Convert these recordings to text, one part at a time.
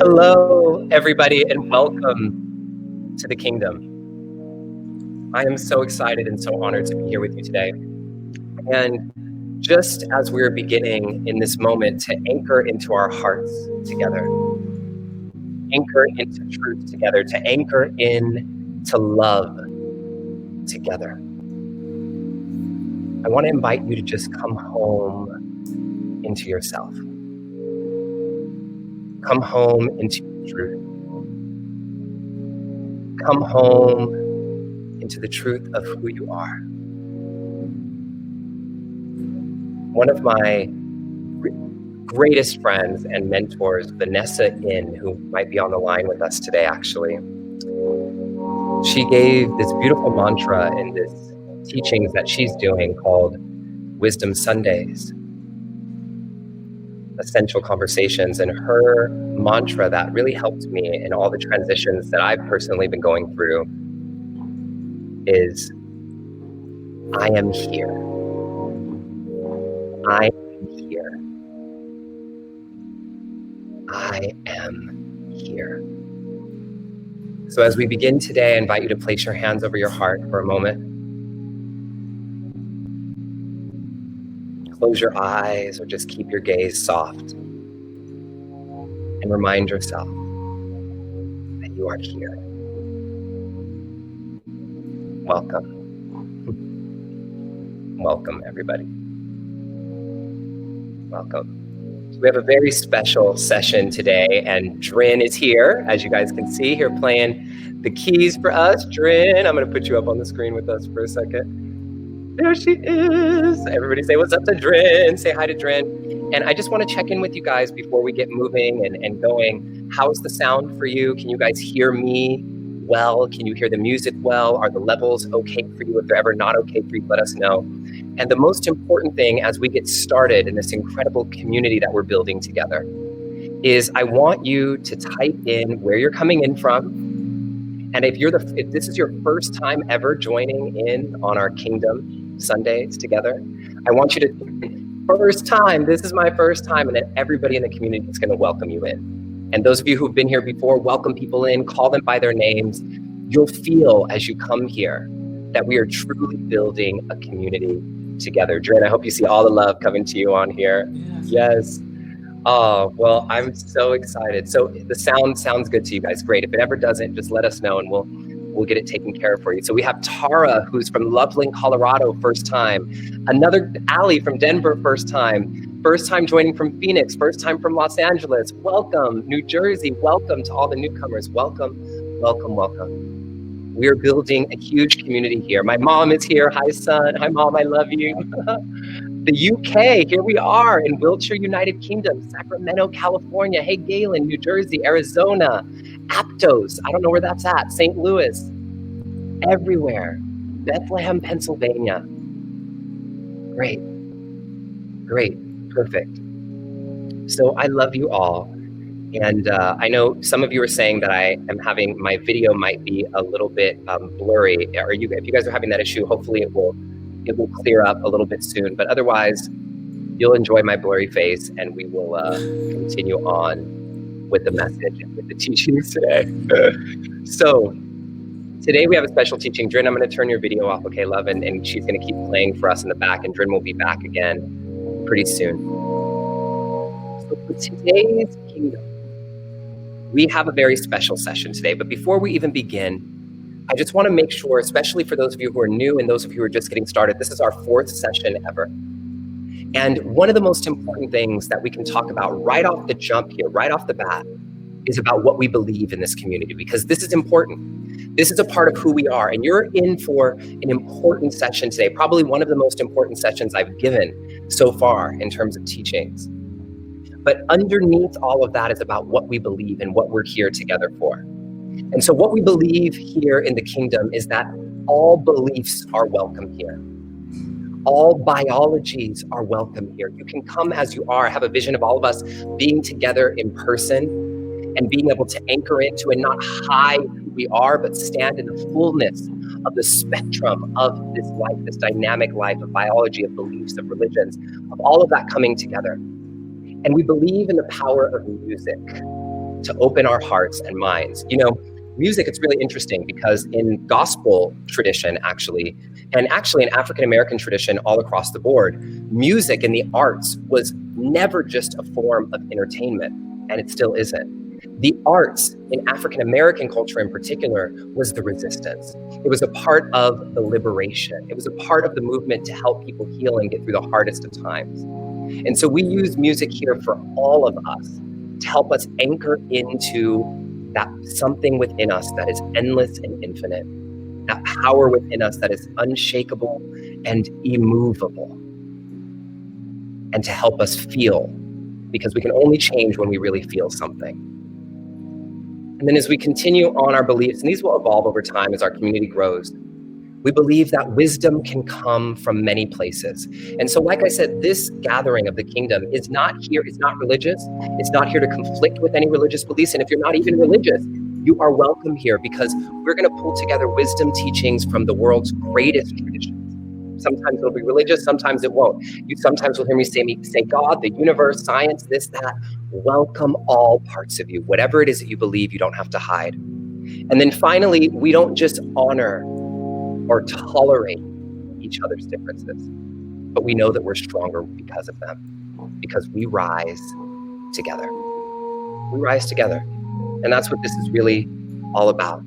Hello, everybody, and welcome to the kingdom. I am so excited and so honored to be here with you today. And just as we're beginning in this moment to anchor into our hearts together, anchor into truth together, to anchor into love together, I want to invite you to just come home into yourself. Come home into truth. Come home into the truth of who you are. One of my greatest friends and mentors, Vanessa In, who might be on the line with us today actually, she gave this beautiful mantra in this teachings that she's doing called Wisdom Sundays, Essential Conversations. And her mantra that really helped me in all the transitions that I've personally been going through is, I am here. I am here. I am here. So as we begin today, I invite you to place your hands over your heart for a moment. Close your eyes or just keep your gaze soft. And remind yourself that you are here. Welcome. Welcome, everybody. Welcome. So we have a very special session today, and Drin is here, as you guys can see here, playing the keys for us. Drin, I'm going to put you up on the screen with us for a second. There she is. Everybody say what's up to Drin. Say hi to Drin. And I just want to check in with you guys before we get moving and going. How's the sound for you? Can you guys hear me well? Can you hear the music well? Are the levels okay for you? If they're ever not okay for you, let us know. And the most important thing as we get started in this incredible community that we're building together is I want you to type in where you're coming in from. And if this is your first time ever joining in on our Kingdom Sundays together, I want you to, first time, this is my first time, and then everybody in the community is going to welcome you in. And those of you who've been here before, welcome people in, call them by their names. You'll feel as you come here that we are truly building a community together. Dren, I hope you see all the love coming to you on here. Yes. Oh, well, I'm so excited. So the sound sounds good to you guys. Great. If it ever doesn't, just let us know and we'll get it taken care of for you. So we have Tara, who's from Loveland, Colorado, first time. Another Allie from Denver, first time. First time joining from Phoenix, first time from Los Angeles. Welcome. New Jersey, welcome to all the newcomers. Welcome, welcome, welcome. We are building a huge community here. My mom is here. Hi, son. Hi, mom. I love you. The UK, here we are in Wiltshire, United Kingdom, Sacramento, California. Hey, Galen, New Jersey, Arizona, Aptos, I don't know where that's at, St. Louis, everywhere, Bethlehem, Pennsylvania. Great, perfect. So I love you all. And I know some of you are saying that I am having, my video might be a little bit blurry. If you guys are having that issue, hopefully it will clear up a little bit soon, but otherwise you'll enjoy my blurry face and we will continue on with the message and with the teachings today. So today we have a special teaching. Drin, I'm going to turn your video off, okay, love? And she's going to keep playing for us in the back, and Drin will be back again pretty soon. So for today's kingdom, we have a very special session today, but before we even begin, I just want to make sure, especially for those of you who are new and those of you who are just getting started, this is our 4th session ever. And one of the most important things that we can talk about right off the jump here, right off the bat, is about what we believe in this community, because this is important. This is a part of who we are, and you're in for an important session today, probably one of the most important sessions I've given so far in terms of teachings. But underneath all of that is about what we believe and what we're here together for. And so what we believe here in the kingdom is that all beliefs are welcome here. All biologies are welcome here. You can come as you are. I have a vision of all of us being together in person and being able to anchor into and not hide who we are, but stand in the fullness of the spectrum of this life, this dynamic life of biology, of beliefs, of religions, of all of that coming together. And we believe in the power of music. to open our hearts and minds. You know, music, it's really interesting because in gospel tradition, actually, and actually in African-American tradition all across the board, music and the arts was never just a form of entertainment, and it still isn't. The arts in African-American culture in particular was the resistance. It was a part of the liberation. It was a part of the movement to help people heal and get through the hardest of times. And so we use music here for all of us to help us anchor into that something within us that is endless and infinite, that power within us that is unshakable and immovable, and to help us feel, because we can only change when we really feel something. And then as we continue on our beliefs, and these will evolve over time as our community grows, we believe that wisdom can come from many places. And so, like I said, this gathering of the kingdom is not here, it's not religious, it's not here to conflict with any religious beliefs. And if you're not even religious, you are welcome here, because we're going to pull together wisdom teachings from the world's greatest traditions. Sometimes it'll be religious, sometimes it won't. You sometimes will hear me say God, the universe, science, this, that. Welcome all parts of you. Whatever it is that you believe, you don't have to hide. And then finally, we don't just honor or tolerate each other's differences, but we know that we're stronger because of them, because we rise together. We rise together. And that's what this is really all about.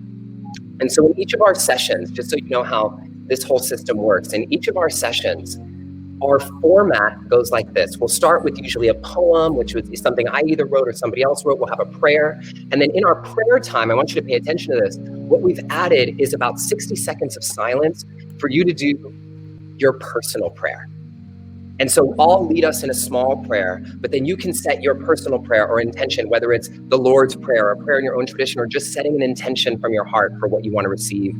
And so in each of our sessions, just so you know how this whole system works, in each of our sessions, our format goes like this. We'll start with usually a poem, which is something I either wrote or somebody else wrote. We'll have a prayer. And then in our prayer time, I want you to pay attention to this. What we've added is about 60 seconds of silence for you to do your personal prayer. And so I'll lead us in a small prayer, but then you can set your personal prayer or intention, whether it's the Lord's Prayer or a prayer in your own tradition, or just setting an intention from your heart for what you want to receive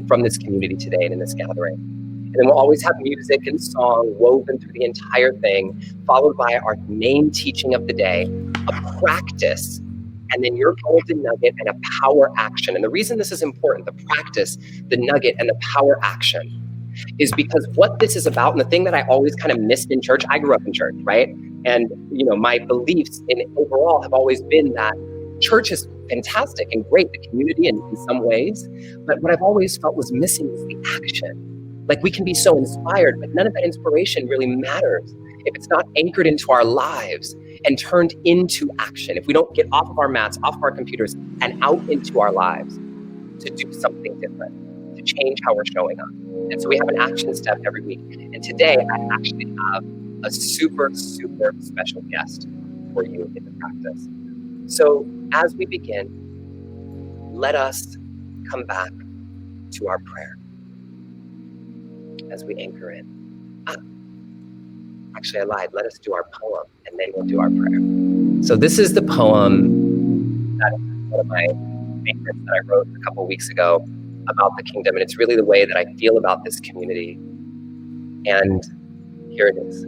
from this community today and in this gathering. And then we'll always have music and song woven through the entire thing, followed by our main teaching of the day, a practice, and then your golden nugget and a power action. And the reason this is important, the practice, the nugget, and the power action, is because what this is about, and the thing that I always kind of missed in church, I grew up in church, right? And, you know, my beliefs in overall have always been that church is fantastic and great, the community in some ways, but what I've always felt was missing is the action. Like, we can be so inspired, but none of that inspiration really matters if it's not anchored into our lives and turned into action. If we don't get off of our mats, off of our computers, and out into our lives to do something different, to change how we're showing up. And so we have an action step every week. And today I actually have a super, super special guest for you in the practice. So as we begin, let us come back to our prayer as we anchor in. Actually, I lied. Let us do our poem, and then we'll do our prayer. So this is the poem that is one of my favorites that I wrote a couple weeks ago about the kingdom, and it's really the way that I feel about this community. And here it is.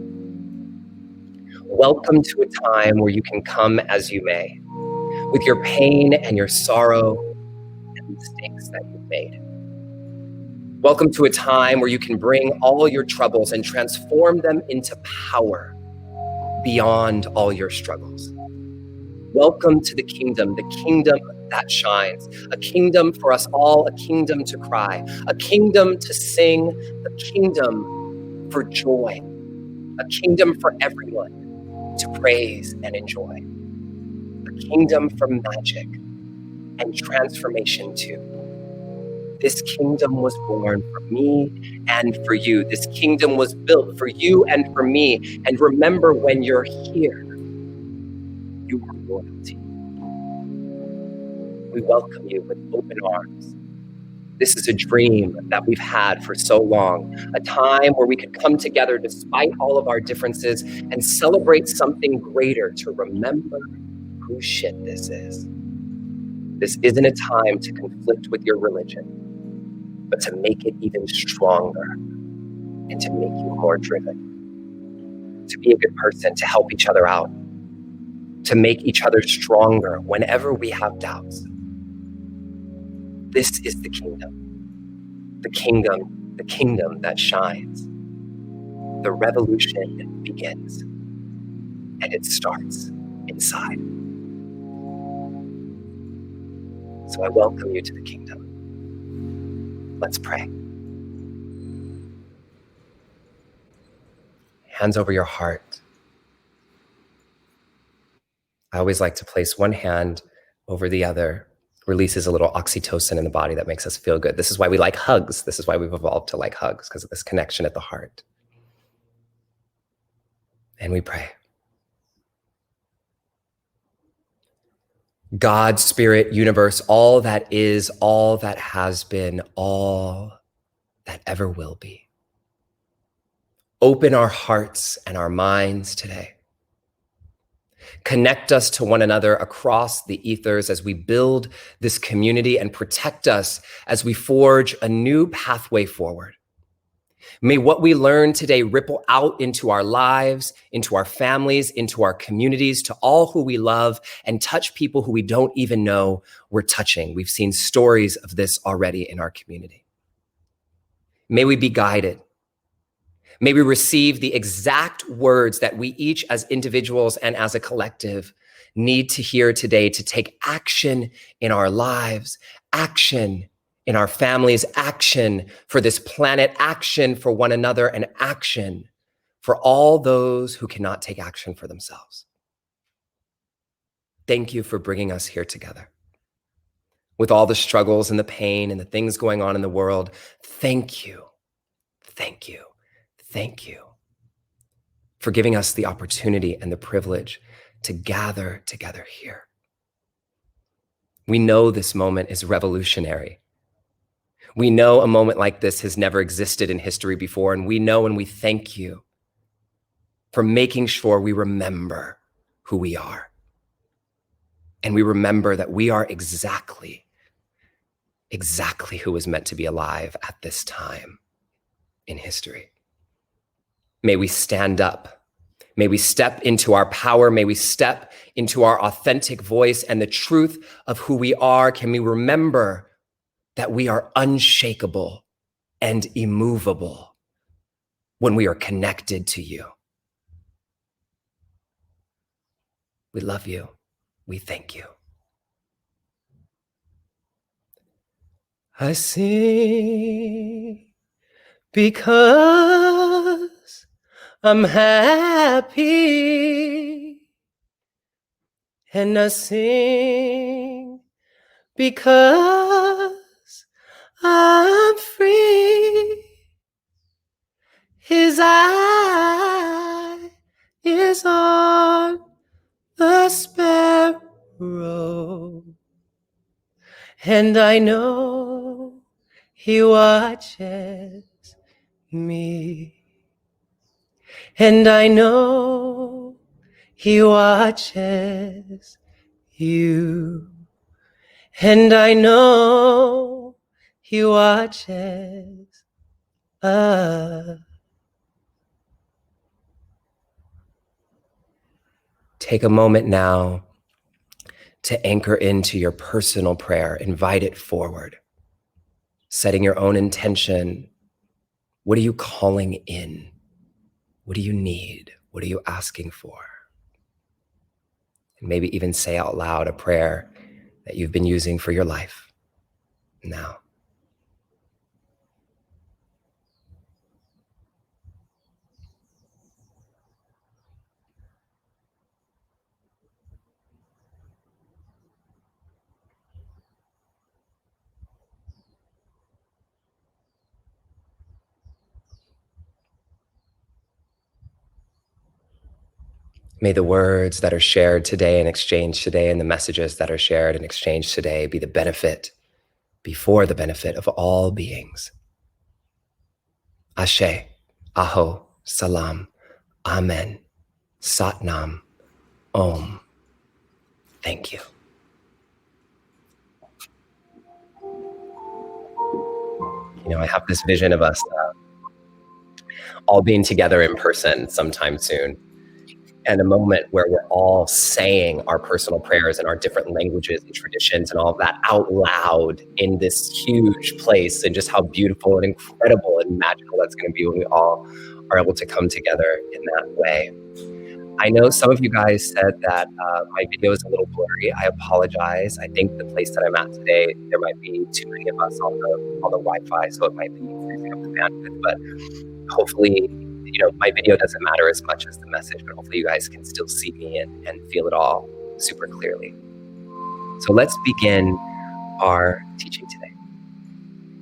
Welcome to a time where you can come as you may, with your pain and your sorrow and mistakes that you've made. Welcome to a time where you can bring all your troubles and transform them into power beyond all your struggles. Welcome to the kingdom that shines, a kingdom for us all, a kingdom to cry, a kingdom to sing, a kingdom for joy, a kingdom for everyone to praise and enjoy, a kingdom for magic and transformation too. This kingdom was born for me and for you. This kingdom was built for you and for me. And remember, when you're here, you are royalty. We welcome you with open arms. This is a dream that we've had for so long, a time where we could come together despite all of our differences and celebrate something greater, to remember whose shit this is. This isn't a time to conflict with your religion, but to make it even stronger and to make you more driven, to be a good person, to help each other out, to make each other stronger whenever we have doubts. This is the kingdom that shines. The revolution begins, and it starts inside. So I welcome you to the kingdom. Let's pray. Hands over your heart. I always like to place one hand over the other. Releases a little oxytocin in the body that makes us feel good. This is why we like hugs. This is why we've evolved to like hugs, because of this connection at the heart. And we pray. God, spirit, universe, all that is, all that has been, all that ever will be. Open our hearts and our minds today. Connect us to one another across the ethers as we build this community, and protect us as we forge a new pathway forward. May what we learn today ripple out into our lives, into our families, into our communities, to all who we love, and touch people who we don't even know we're touching. We've seen stories of this already in our community. May we be guided. May we receive the exact words that we each as individuals and as a collective need to hear today to take action in our lives, action in our families, action for this planet, action for one another, and action for all those who cannot take action for themselves. Thank you for bringing us here together. With all the struggles and the pain and the things going on in the world, thank you, thank you, thank you for giving us the opportunity and the privilege to gather together here. We know this moment is revolutionary. We know a moment like this has never existed in history before, and we know and we thank you for making sure we remember who we are. And we remember that we are exactly who was meant to be alive at this time in history. May we stand up. May we step into our power. May we step into our authentic voice and the truth of who we are. Can we remember that we are unshakable and immovable when we are connected to you? We love you. We thank you. I sing because I'm happy, and I sing because I'm free. His eye is on the sparrow, and I know he watches me, and I know he watches you, and I know he watches us. Take a moment now to anchor into your personal prayer. Invite it forward. Setting your own intention. What are you calling in? What do you need? What are you asking for? And maybe even say out loud a prayer that you've been using for your life now. May the words that are shared today and exchanged today, and the messages that are shared and exchanged today, be the benefit, before the benefit of all beings. Ashe, Aho, Salam, Amen, Satnam, Om. Thank you. You know, I have this vision of us all being together in person sometime soon, and a moment where we're all saying our personal prayers in our different languages and traditions and all of that out loud in this huge place, and just how beautiful and incredible and magical that's going to be when we all are able to come together in that way. I know some of you guys said that my video is a little blurry. I apologize. I think the place that I'm at today, there might be too many of us on the Wi-Fi, so it might be freezing up the bandwidth. But hopefully, my video doesn't matter as much as the message, but hopefully you guys can still see me and feel it all super clearly. So let's begin our teaching today.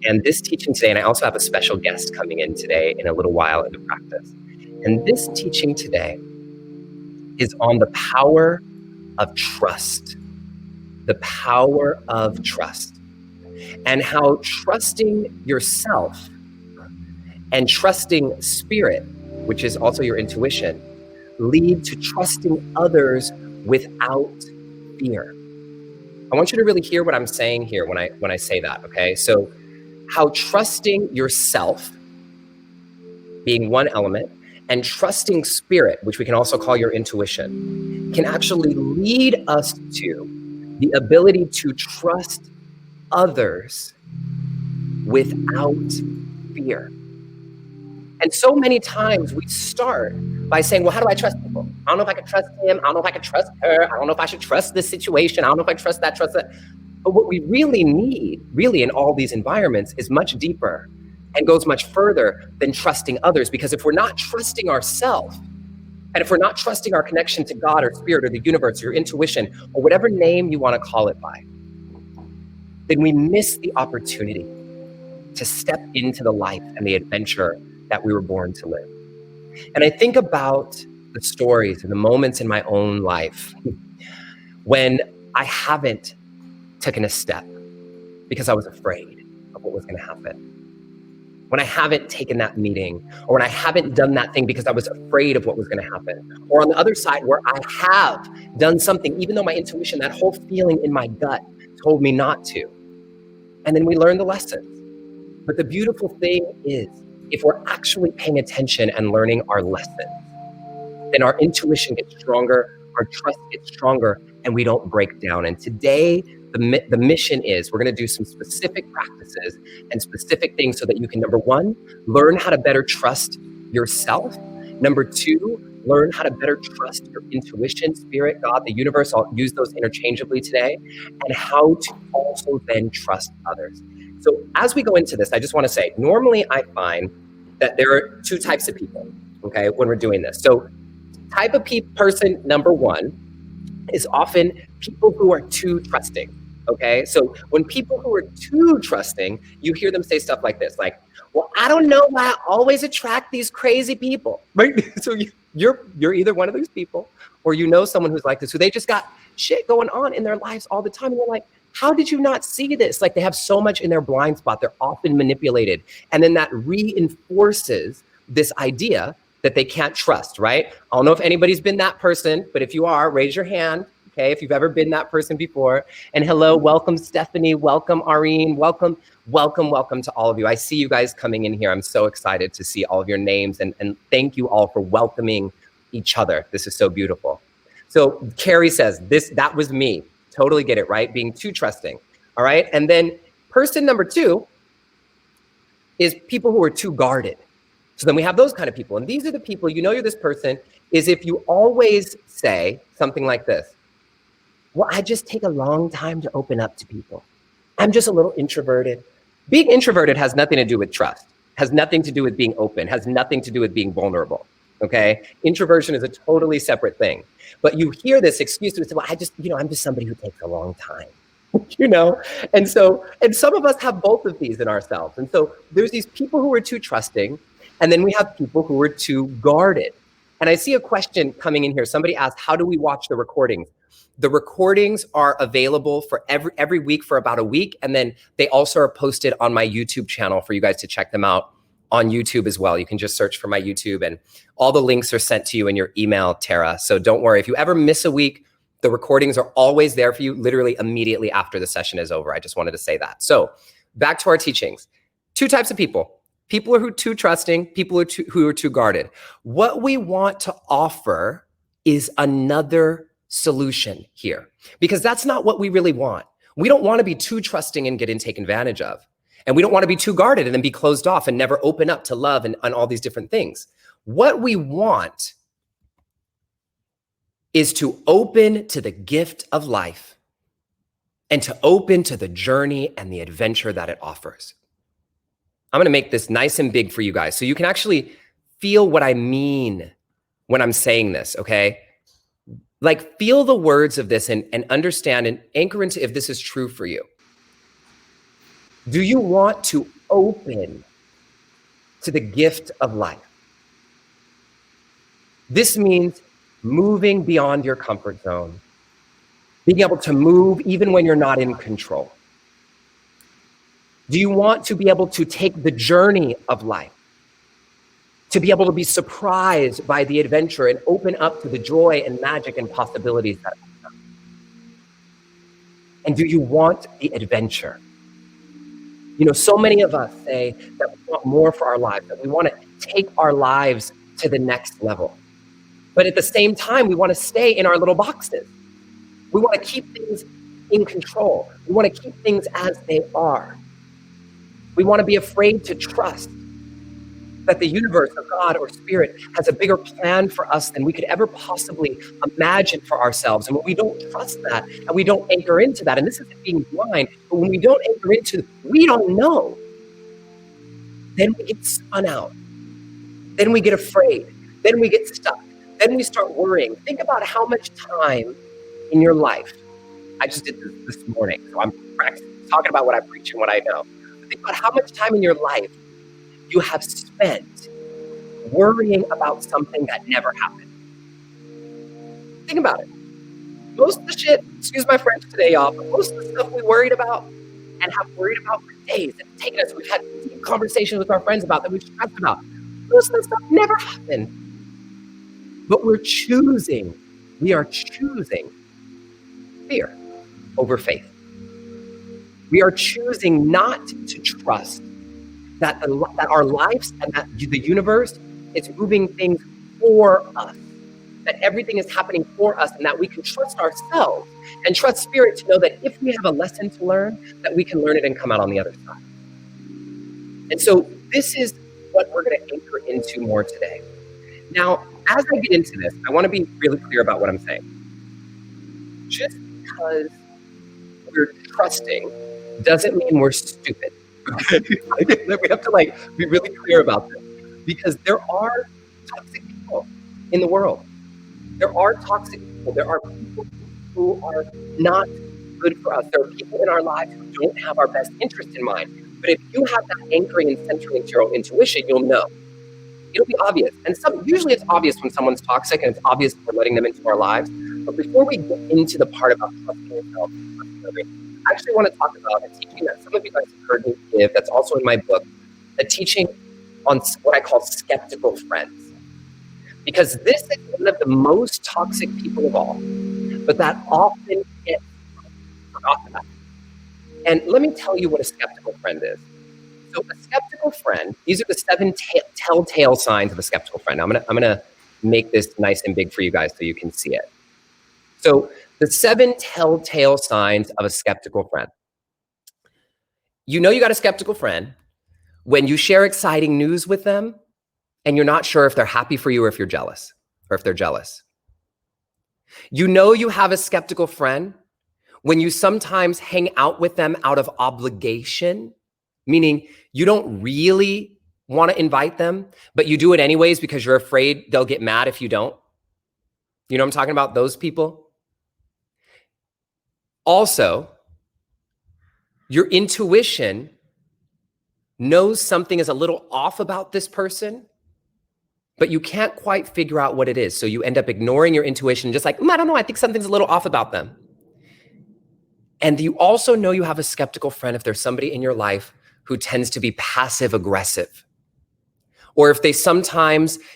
And this teaching today, and I also have a special guest coming in today in a little while into practice. And this teaching today is on the power of trust. The power of trust. And how trusting yourself and trusting spirit, which is also your intuition, lead to trusting others without fear. I want you to really hear what I'm saying here when I say that, okay? So how trusting yourself being one element and trusting spirit, which we can also call your intuition, can actually lead us to the ability to trust others without fear. And so many times we start by saying, well, how do I trust people? I don't know if I can trust him. I don't know if I can trust her. I don't know if I should trust this situation. I don't know if I trust that, trust that. But what we really need, really in all these environments, is much deeper and goes much further than trusting others. Because if we're not trusting ourselves, and if we're not trusting our connection to God or spirit or the universe or your intuition, or whatever name you want to call it by, then we miss the opportunity to step into the life and the adventure that we were born to live. And I think about the stories and the moments in my own life when I haven't taken a step because I was afraid of what was going to happen. When I haven't taken that meeting, or when I haven't done that thing because I was afraid of what was going to happen. Or on the other side, where I have done something, even though my intuition, that whole feeling in my gut told me not to. And then we learn the lessons. But the beautiful thing is, if we're actually paying attention and learning our lessons, then our intuition gets stronger, our trust gets stronger, and we don't break down. And today, the mission is, we're going to do some specific practices and specific things so that you can, number one, learn how to better trust yourself. Number two, learn how to better trust your intuition, spirit, God, the universe. I'll use those interchangeably today. And how to also then trust others. So as we go into this, I just want to say, normally I find that there are two types of people, okay, when we're doing this. So type of person number one is often people who are too trusting, okay? So when people who are too trusting, you hear them say stuff like this, like, well, I don't know why I always attract these crazy people, right? So you're either one of those people, or you know someone who's like this, who they just got shit going on in their lives all the time, and you're like, how did you not see this? Like, they have so much in their blind spot. They're often manipulated. And then that reinforces this idea that they can't trust, right? I don't know if anybody's been that person, but if you are, raise your hand, okay, if you've ever been that person before. And hello, welcome, Stephanie, welcome, Areen, welcome to all of you. I see you guys coming in here. I'm so excited to see all of your names, and thank you all for welcoming each other. This is so beautiful. So Carrie says, that was me. Totally get it, right? Being too trusting, all right? And then person number two is people who are too guarded. So then we have those kind of people. And these are the people, you know you're this person, is if you always say something like this, well, I just take a long time to open up to people. I'm just a little introverted. Being introverted has nothing to do with trust, has nothing to do with being open, has nothing to do with being vulnerable. Okay, introversion is a totally separate thing. But you hear this excuse to say, well, I'm just somebody who takes a long time, And some of us have both of these in ourselves. And so there's these people who are too trusting, and then we have people who are too guarded. And I see a question coming in here. Somebody asked, how do we watch the recordings? The recordings are available for every week for about a week. And then they also are posted on my YouTube channel for you guys to check them out on YouTube as well. You can just search for my YouTube, and all the links are sent to you in your email, Tara. So don't worry. If you ever miss a week, the recordings are always there for you literally immediately after the session is over. I just wanted to say that. So back to our teachings. Two types of people. People who are too trusting, people who are too guarded. What we want to offer is another solution here, because that's not what we really want. We don't want to be too trusting and getting taken advantage of. And we don't want to be too guarded and then be closed off and never open up to love and all these different things. What we want is to open to the gift of life and to open to the journey and the adventure that it offers. I'm going to make this nice and big for you guys so you can actually feel what I mean when I'm saying this, okay? Like, feel the words of this and understand and anchor into if this is true for you. Do you want to open to the gift of life? This means moving beyond your comfort zone, being able to move even when you're not in control. Do you want to be able to take the journey of life, to be able to be surprised by the adventure and open up to the joy and magic and possibilities that come? And do you want the adventure? You know, so many of us say that we want more for our lives, that we want to take our lives to the next level. But at the same time, we want to stay in our little boxes. We want to keep things in control. We want to keep things as they are. We want to be afraid to trust that the universe or God or spirit has a bigger plan for us than we could ever possibly imagine for ourselves. And when we don't trust that and we don't anchor into that, and this isn't being blind, but when we don't anchor into, we don't know, then we get spun out. Then we get afraid. Then we get stuck. Then we start worrying. Think about how much time in your life, I just did this morning, so I'm practicing, talking about what I preach and what I know. But think about how much time in your life you have spent worrying about something that never happened. Think about it. Most of the shit, excuse my French today, y'all, but most of the stuff we worried about and have worried about for days, and taken us, we've had deep conversations with our friends about, that we've stressed about. Most of the stuff never happened. But we are choosing fear over faith. We are choosing not to trust that our lives and that the universe is moving things for us, that everything is happening for us, and that we can trust ourselves and trust spirit to know that if we have a lesson to learn, that we can learn it and come out on the other side. And so this is what we're going to anchor into more today. Now, as I get into this, I want to be really clear about what I'm saying. Just because we're trusting doesn't mean we're stupid. We have to be really clear about this, because there are toxic people in the world. There are toxic people. There are people who are not good for us. There are people in our lives who don't have our best interest in mind. But if you have that anchoring and centering to your own intuition, you'll know. It'll be obvious. And usually it's obvious when someone's toxic, and it's obvious when we're letting them into our lives. But before we get into the part about trusting yourself, I actually want to talk about a teaching that some of you guys have heard me give, that's also in my book, a teaching on what I call skeptical friends. Because this is one of the most toxic people of all, but that often gets forgotten about. And let me tell you what a skeptical friend is. So a skeptical friend, these are the 7 telltale signs of a skeptical friend. I'm gonna make this nice and big for you guys so you can see it. So the 7 telltale signs of a skeptical friend. You know you got a skeptical friend when you share exciting news with them and you're not sure if they're happy for you or if you're jealous, or if they're jealous. You know you have a skeptical friend when you sometimes hang out with them out of obligation, meaning you don't really want to invite them, but you do it anyways because you're afraid they'll get mad if you don't. You know what I'm talking about? Those people. Also, your intuition knows something is a little off about this person, but you can't quite figure out what it is. So you end up ignoring your intuition, just like, I don't know, I think something's a little off about them. And you also know you have a skeptical friend if there's somebody in your life who tends to be passive aggressive. Or if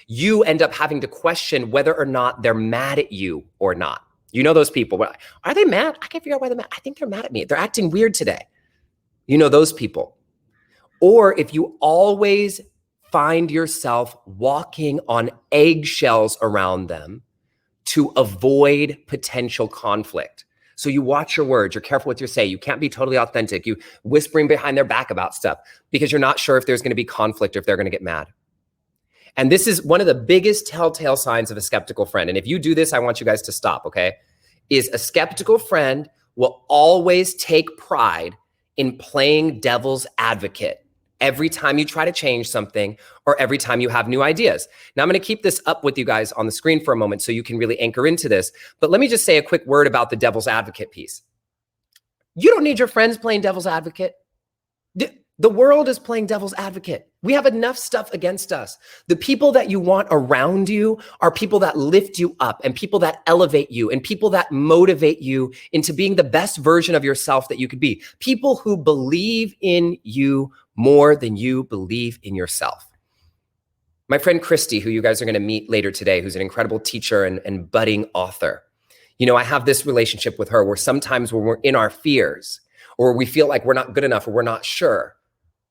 you end up having to question whether or not they're mad at you or not. You know those people. Are they mad? I can't figure out why they're mad. I think they're mad at me. They're acting weird today. You know those people. Or if you always find yourself walking on eggshells around them to avoid potential conflict. So you watch your words, you're careful what you say, you can't be totally authentic, you whispering behind their back about stuff because you're not sure if there's going to be conflict or if they're going to get mad. And this is one of the biggest telltale signs of a skeptical friend. And if you do this, I want you guys to stop, okay? Is a skeptical friend will always take pride in playing devil's advocate every time you try to change something or every time you have new ideas. Now, I'm going to keep this up with you guys on the screen for a moment so you can really anchor into this. But let me just say a quick word about the devil's advocate piece. You don't need your friends playing devil's advocate. The world is playing devil's advocate. We have enough stuff against us. The people that you want around you are people that lift you up and people that elevate you and people that motivate you into being the best version of yourself that you could be. People who believe in you more than you believe in yourself. My friend Cristi, who you guys are going to meet later today, who's an incredible teacher and budding author. You know, I have this relationship with her where sometimes when we're in our fears or we feel like we're not good enough or we're not sure,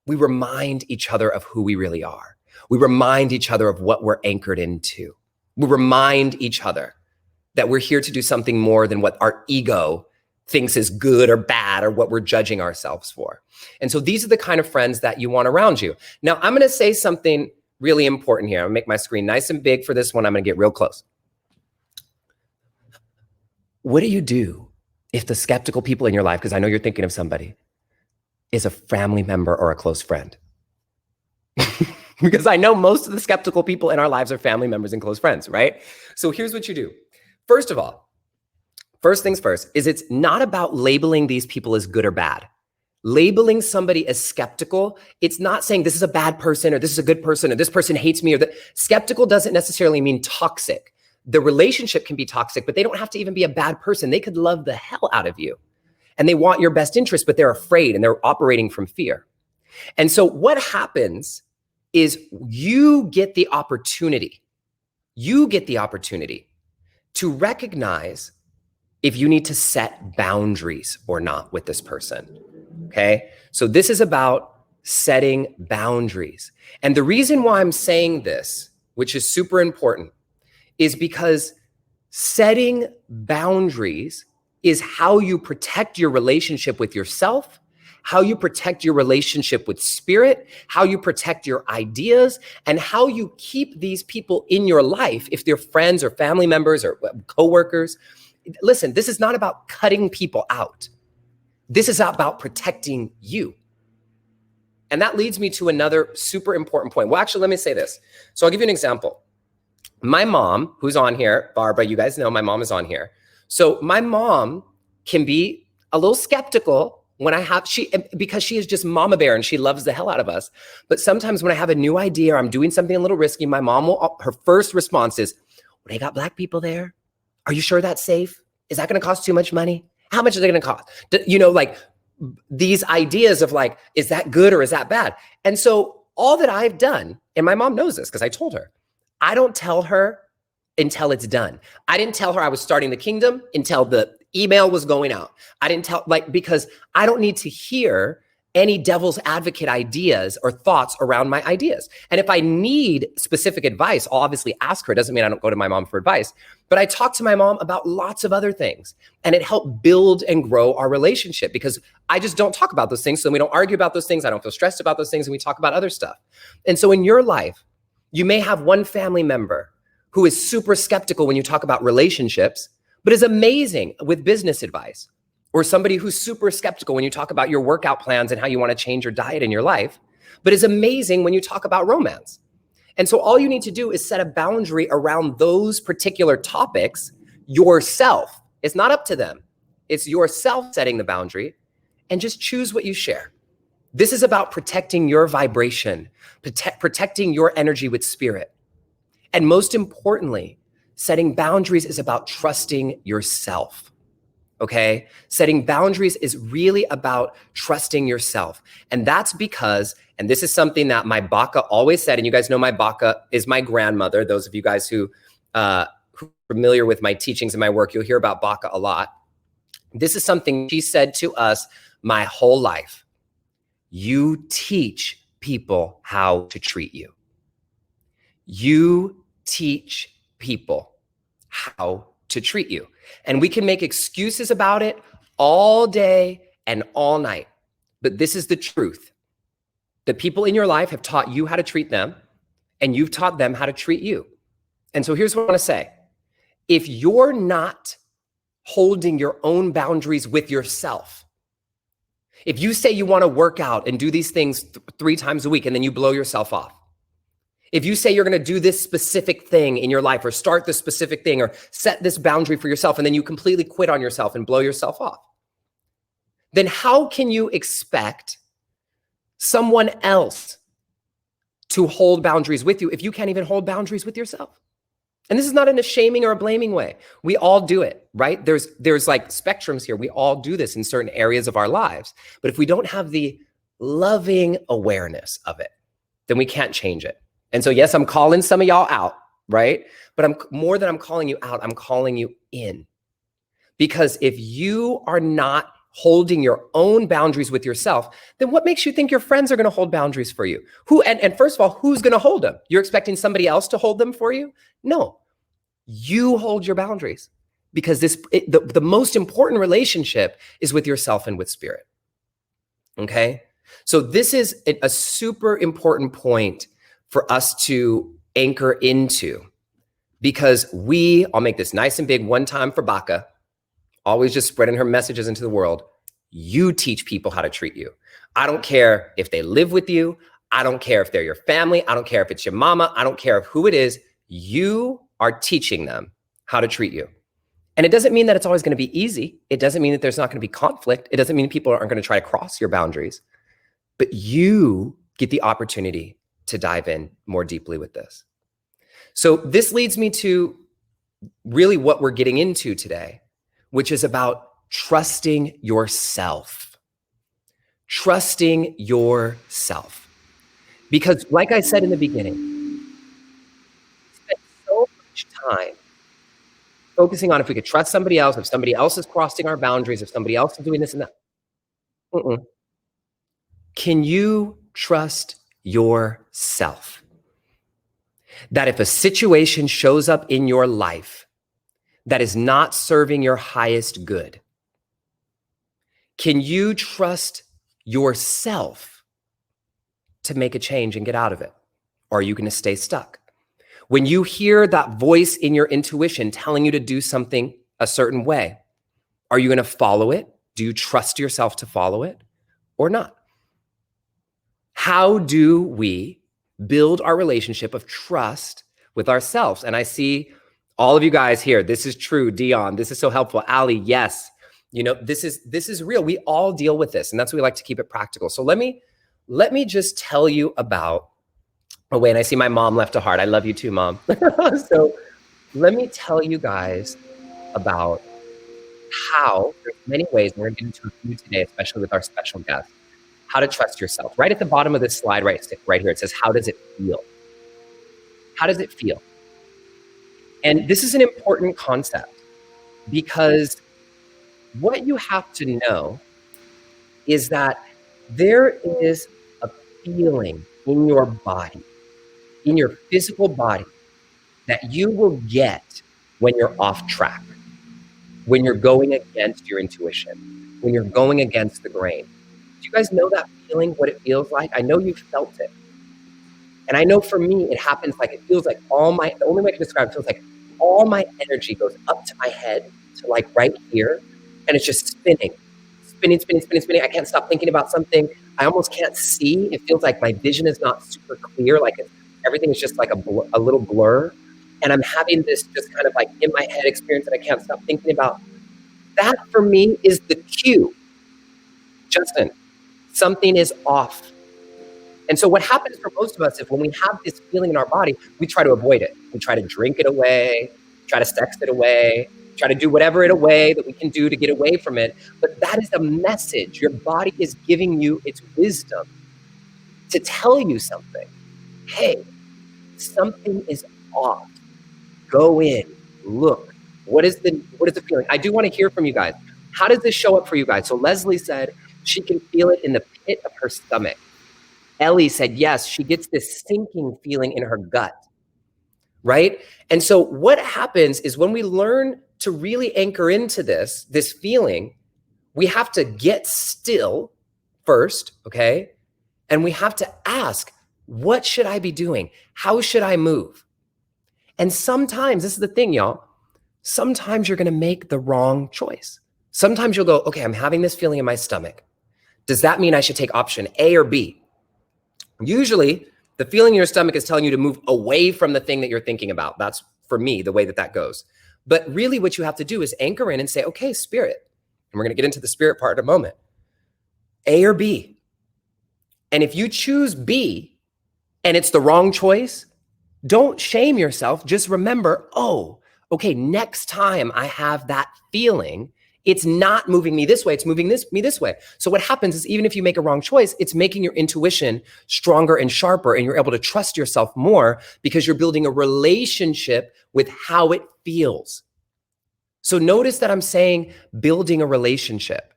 we remind each other of who we really are. We remind each other of what we're anchored into. We remind each other that we're here to do something more than what our ego thinks is good or bad or what we're judging ourselves for. And so these are the kind of friends that you want around you. Now, I'm going to say something really important here. I'm going to make my screen nice and big for this one. I'm going to get real close. What do you do if the skeptical people in your life, because I know you're thinking of somebody, is a family member or a close friend? Because I know most of the skeptical people in our lives are family members and close friends, right? So here's what you do. First of all, first things first, is it's not about labeling these people as good or bad. Labeling somebody as skeptical, it's not saying this is a bad person or this is a good person or this person hates me or that. Skeptical doesn't necessarily mean toxic. The relationship can be toxic, but they don't have to even be a bad person. They could love the hell out of you and they want your best interest, but they're afraid and they're operating from fear. And so what happens is you get the opportunity to recognize if you need to set boundaries or not with this person, okay? So this is about setting boundaries. And the reason why I'm saying this, which is super important, is because setting boundaries is how you protect your relationship with yourself, how you protect your relationship with spirit, how you protect your ideas, and how you keep these people in your life, if they're friends or family members or coworkers. Listen, this is not about cutting people out. This is about protecting you. And that leads me to another super important point. Well, actually, let me say this. So I'll give you an example. My mom, who's on here, Barbara, you guys know my mom is on here. So my mom can be a little skeptical when because she is just mama bear and she loves the hell out of us. But sometimes when I have a new idea or I'm doing something a little risky, my mom her first response is, well, they got black people there. Are you sure that's safe? Is that going to cost too much money? How much is it going to cost? You know, like these ideas of like, is that good or is that bad? And so all that I've done, and my mom knows this because I told her, I don't tell her until it's done. I didn't tell her I was starting the kingdom until the email was going out. I didn't tell, because I don't need to hear any devil's advocate ideas or thoughts around my ideas. And if I need specific advice, I'll obviously ask her. It doesn't mean I don't go to my mom for advice, but I talk to my mom about lots of other things, and it helped build and grow our relationship because I just don't talk about those things. So we don't argue about those things. I don't feel stressed about those things, and we talk about other stuff. And so in your life, you may have one family member who is super skeptical when you talk about relationships, but is amazing with business advice, or somebody who's super skeptical when you talk about your workout plans and how you want to change your diet in your life, but is amazing when you talk about romance. And so all you need to do is set a boundary around those particular topics yourself. It's not up to them. It's yourself setting the boundary, and just choose what you share. This is about protecting your vibration, protecting your energy with spirit. And most importantly, setting boundaries is about trusting yourself, okay? Setting boundaries is really about trusting yourself. And that's because, and this is something that my Baka always said, and you guys know my Baka is my grandmother. Those of you guys who are familiar with my teachings and my work, you'll hear about Baka a lot. This is something she said to us my whole life. You teach people how to treat you. You teach people how to treat you. And we can make excuses about it all day and all night. But this is the truth. The people in your life have taught you how to treat them, and you've taught them how to treat you. And so here's what I want to say. If you're not holding your own boundaries with yourself, if you say you want to work out and do these things 3 times a week and then you blow yourself off, if you say you're going to do this specific thing in your life or start this specific thing or set this boundary for yourself and then you completely quit on yourself and blow yourself off, then how can you expect someone else to hold boundaries with you if you can't even hold boundaries with yourself? And this is not in a shaming or a blaming way. We all do it, right? There's like spectrums here. We all do this in certain areas of our lives. But if we don't have the loving awareness of it, then we can't change it. And so, yes, I'm calling some of y'all out, right? But more than I'm calling you out, I'm calling you in. Because if you are not holding your own boundaries with yourself, then what makes you think your friends are going to hold boundaries for you? And first of all, who's going to hold them? You're expecting somebody else to hold them for you? No, you hold your boundaries because the most important relationship is with yourself and with spirit. Okay? So this is a super important point for us to anchor into because I'll make this nice and big one time for Baka, always just spreading her messages into the world. You teach people how to treat you. I don't care if they live with you. I don't care if they're your family. I don't care if it's your mama. I don't care who it is. You are teaching them how to treat you. And it doesn't mean that it's always going to be easy. It doesn't mean that there's not going to be conflict. It doesn't mean people aren't going to try to cross your boundaries. But you get the opportunity to dive in more deeply with this. So this leads me to really what we're getting into today, which is about trusting yourself. Trusting yourself. Because like I said in the beginning, we spend so much time focusing on if we could trust somebody else, if somebody else is crossing our boundaries, if somebody else is doing this and that. Can you trust yourself? That if a situation shows up in your life that is not serving your highest good, can you trust yourself to make a change and get out of it? Or are you going to stay stuck? When you hear that voice in your intuition telling you to do something a certain way, are you going to follow it? Do you trust yourself to follow it or not? How do we build our relationship of trust with ourselves? And I see all of you guys here. This is true. Dion, this is so helpful. Ali, yes. You know, this is real. We all deal with this, and that's why we like to keep it practical. So let me just tell you about, oh wait, and I see my mom left a heart. I love you too, Mom. So let me tell you guys about how there's many ways, and we're going to get into a few today, especially with our special guest, how to trust yourself. Right at the bottom of this slide, right here, it says, how does it feel? How does it feel? And this is an important concept because what you have to know is that there is a feeling in your body, in your physical body, that you will get when you're off track, when you're going against your intuition, when you're going against the grain. Do you guys know that feeling, what it feels like? I know you've felt it. And I know for me, it happens like, it feels like the only way to describe it feels like all my energy goes up to my head to like right here. And it's just spinning. I can't stop thinking about something. I almost can't see. It feels like my vision is not super clear. Like everything is just like a little blur. And I'm having this just kind of like in my head experience that I can't stop thinking about. That for me is the cue. Justin, something is off. And so what happens for most of us is when we have this feeling in our body, we try to avoid it. We try to drink it away, try to sex it away, try to do whatever it away that we can do to get away from it. But that is a message. Your body is giving you its wisdom to tell you something. Hey, something is off. Go in, look. What is the feeling? I do want to hear from you guys. How does this show up for you guys? So Leslie said she can feel it in the pit of her stomach. Ellie said, yes, she gets this sinking feeling in her gut, right? And so what happens is when we learn to really anchor into this feeling, we have to get still first, okay? And we have to ask, what is this feeling? What is the feeling? I do want to hear from you guys. How does this show up for you guys? So Leslie said, she can feel it in the pit of her stomach. Ellie said, yes, she gets this sinking feeling in her gut, right? And so what happens is when we learn to really anchor into this feeling, we have to get still first, okay? What should I be doing? How should I move? And sometimes, this is the thing, y'all, sometimes you're going to make the wrong choice. Sometimes you'll go, okay, I'm having this feeling in my stomach. Does that mean I should take option A or B? Usually, the feeling in your stomach is telling you to move away from the thing that you're thinking about. That's, for me, the way that goes. But really what you have to do is anchor in and say, okay, spirit, and we're going to get into the spirit part in a moment, A or B. And if you choose B and it's the wrong choice, don't shame yourself. Just remember, oh, okay, next time I have that feeling, it's not moving me this way, it's moving me this way. So what happens is, even if you make a wrong choice, it's making your intuition stronger and sharper, and you're able to trust yourself more because you're building a relationship with how it feels. So notice that I'm saying building a relationship,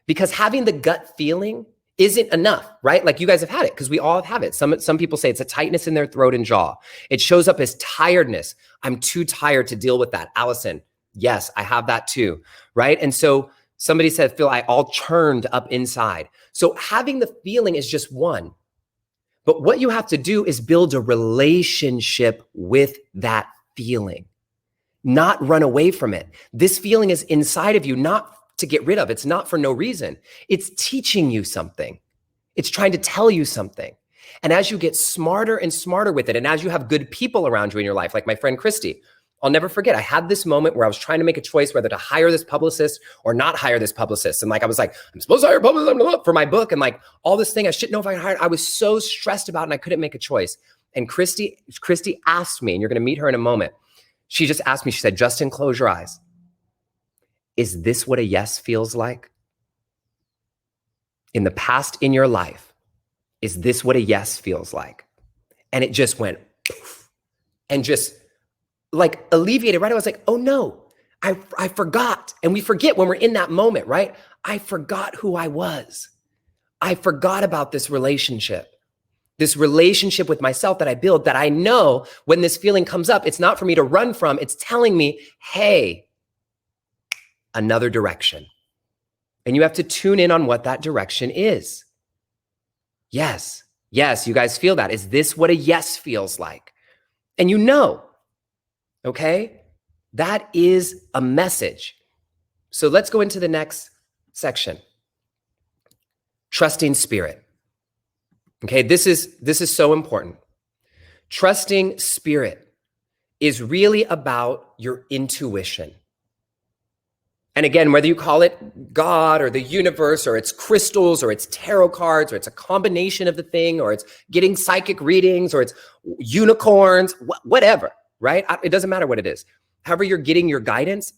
because having the gut feeling isn't enough, right? Like, you guys have had it, because we all have it. Some people say it's a tightness in their throat and jaw. It shows up as tiredness. I'm too tired to deal with that. Allison, yes, I have that too, right? And so somebody said, Phil, I all churned up inside. So having the feeling is just one. But what you have to do is build a relationship with that feeling, not run away from it. This feeling is inside of you, not to get rid of. It's not for no reason. It's teaching you something. It's trying to tell you something. And as you get smarter and smarter with it, and as you have good people around you in your life, like my friend Cristi, I'll never forget, I had this moment where I was trying to make a choice whether to hire this publicist or not hire this publicist. And like, I was like, I'm supposed to hire a publicist for my book, and like all this thing I shouldn't know if I hired. I was so stressed about it, and I couldn't make a choice. And Cristi asked me, and you're going to meet her in a moment. She just asked me, she said, Justin, close your eyes. Is this what a yes feels like? In the past in your life, is this what a yes feels like? And it just went poof, and just like alleviated, right? I was like, oh no, I forgot. And we forget when we're in that moment, right? I forgot who I was. I forgot about this relationship with myself that I build, that I know when this feeling comes up, it's not for me to run from. It's telling me, hey, another direction. And you have to tune in on what that direction is. Yes, you guys feel that. Is this what a yes feels like? And you know, okay? That is a message. So let's go into the next section. Trusting spirit. Okay, this is so important. Trusting spirit is really about your intuition. And again, whether you call it God or the universe, or it's crystals, or it's tarot cards, or it's a combination of the thing, or it's getting psychic readings, or it's unicorns, whatever, right? It doesn't matter what it is. However you're getting your guidance,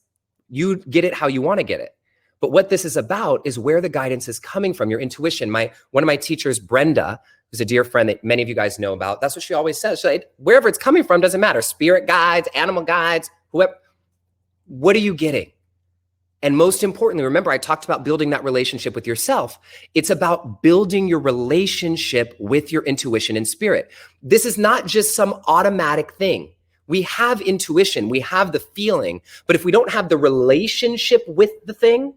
you get it how you want to get it. But what this is about is where the guidance is coming from, your intuition. One of my teachers, Brenda, who's a dear friend that many of you guys know about, that's what she always says. Wherever it's coming from doesn't matter. Spirit guides, animal guides, whoever. What are you getting? And most importantly, remember, I talked about building that relationship with yourself. It's about building your relationship with your intuition and spirit. This is not just some automatic thing. We have intuition, we have the feeling, but if we don't have the relationship with the thing,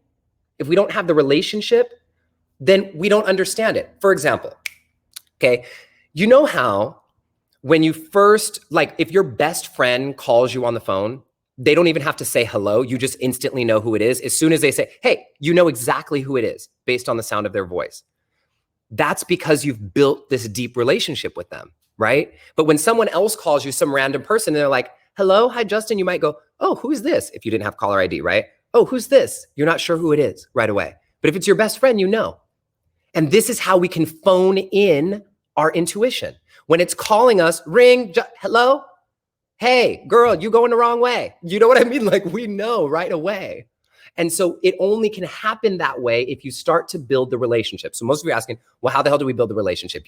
if we don't have the relationship, then we don't understand it. For example, okay, you know how when you first, like if your best friend calls you on the phone, they don't even have to say hello. You just instantly know who it is. As soon as they say, hey, you know exactly who it is based on the sound of their voice. That's because you've built this deep relationship with them, right? But when someone else calls you, some random person, and they're like, hello, hi, Justin, you might go, oh, who's this? If you didn't have caller ID, right? Oh, who's this? You're not sure who it is right away. But if it's your best friend, you know. And this is how we can phone in our intuition. When it's calling us, ring, hello? Hey, girl, you going the wrong way. You know what I mean? Like, we know right away. And so it only can happen that way if you start to build the relationship. So most of you are asking, well, how the hell do we build the relationship?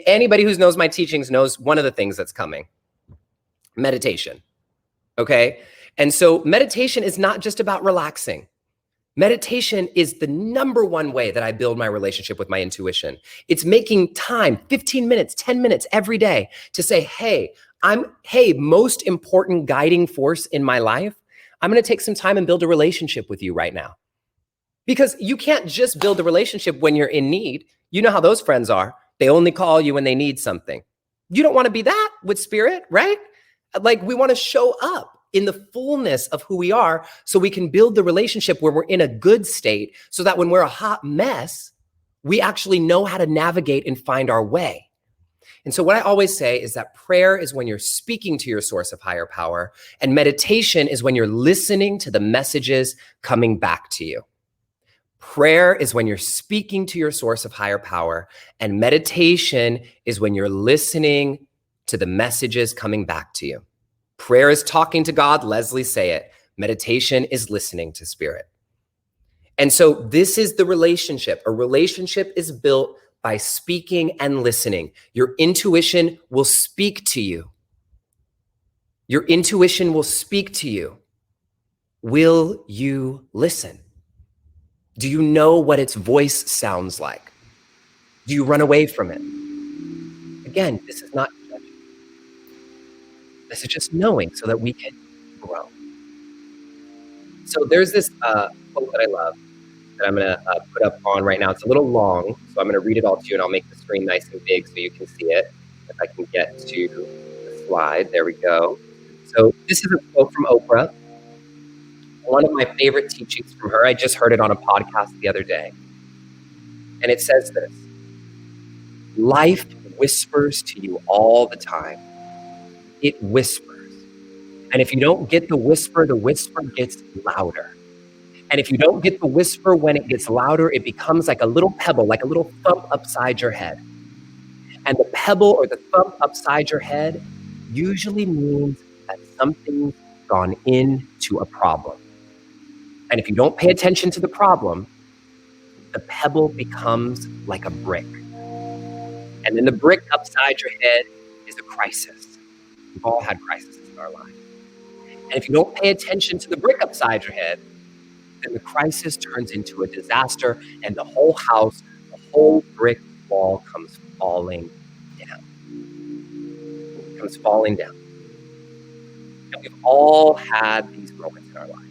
Anybody who knows my teachings knows one of the things that's coming. Meditation, okay? And so meditation is not just about relaxing. Meditation is the number one way that I build my relationship with my intuition. It's making time, 15 minutes, 10 minutes every day to say, hey, most important guiding force in my life, I'm going to take some time and build a relationship with you right now. Because you can't just build a relationship when you're in need. You know how those friends are. They only call you when they need something. You don't want to be that with spirit, right? Like, we want to show up in the fullness of who we are so we can build the relationship where we're in a good state, so that when we're a hot mess, we actually know how to navigate and find our way. And so what I always say is that prayer is when you're speaking to your source of higher power, and meditation is when you're listening to the messages coming back to you. Prayer is when you're speaking to your source of higher power, and meditation is when you're listening to the messages coming back to you. Prayer is talking to God, Leslie, say it. Meditation is listening to spirit. And so this is the relationship. A relationship is built by speaking and listening. Your intuition will speak to you. Your intuition will speak to you. Will you listen? Do you know what its voice sounds like? Do you run away from it? Again, this is not judging. This is just knowing so that we can grow. So there's this quote that I love that I'm going to put up on right now. It's a little long, so I'm going to read it all to you, and I'll make the screen nice and big so you can see it. If I can get to the slide. There we go. So this is a quote from Oprah. One of my favorite teachings from her. I just heard it on a podcast the other day. And it says this: life whispers to you all the time. It whispers. And if you don't get the whisper gets louder. And if you don't get the whisper when it gets louder, it becomes like a little pebble, like a little thump upside your head. And the pebble or the thump upside your head usually means that something's gone into a problem. And if you don't pay attention to the problem, the pebble becomes like a brick. And then the brick upside your head is a crisis. We've all had crises in our life. And if you don't pay attention to the brick upside your head, then the crisis turns into a disaster, and the whole house, the whole brick wall comes falling down. It comes falling down. And we've all had these moments in our life.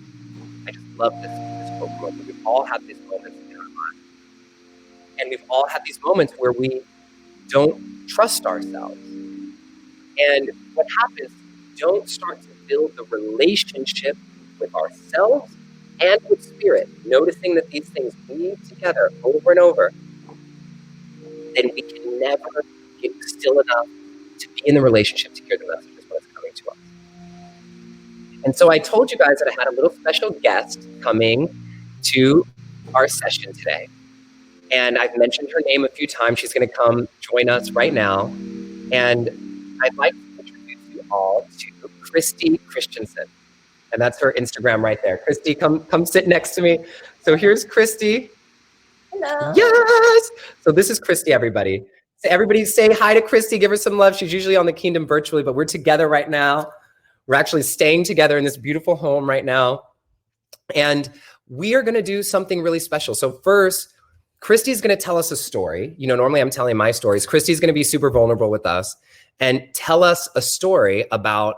I just love this quote from Oprah. We've all had these moments in our life. And we've all had these moments where we don't trust ourselves. And what happens, we don't start to build the relationship with ourselves and with spirit, noticing that these things weave together over and over, then we can never get still enough to be in the relationship to hear the messages when it's coming to us. And so I told you guys that I had a little special guest coming to our session today. And I've mentioned her name a few times. She's going to come join us right now. And I'd like to introduce you all to Cristi Christensen. And that's her Instagram right there. Cristi, come sit next to me. So here's Cristi. Hello. Yes. So this is Cristi, everybody. So everybody say hi to Cristi. Give her some love. She's usually on the Kingdom virtually, but we're together right now. We're actually staying together in this beautiful home right now. And we are going to do something really special. So first, Cristi's going to tell us a story. You know, normally I'm telling my stories. Cristi's going to be super vulnerable with us and tell us a story about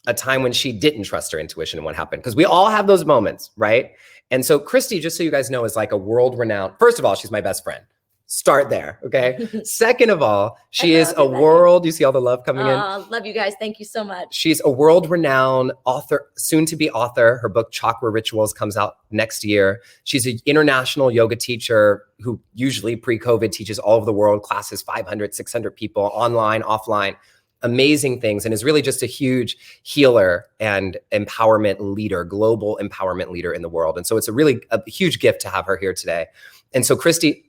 a time when she didn't trust her intuition and what happened. Because we all have those moments, right? And so Cristi, just so you guys know, is like a world-renowned, first of all, she's my best friend. Start there, okay? Second of all, she is a world, you see all the love coming in? Love you guys. Thank you so much. She's a world-renowned author, soon-to-be author. Her book, Chakra Rituals, comes out next year. She's an international yoga teacher who usually pre-COVID teaches all over the world, classes 500, 600 people, online, offline, amazing things, and is really just a huge healer and empowerment leader, global empowerment leader in the world. And so it's a huge gift to have her here today. And so Cristi,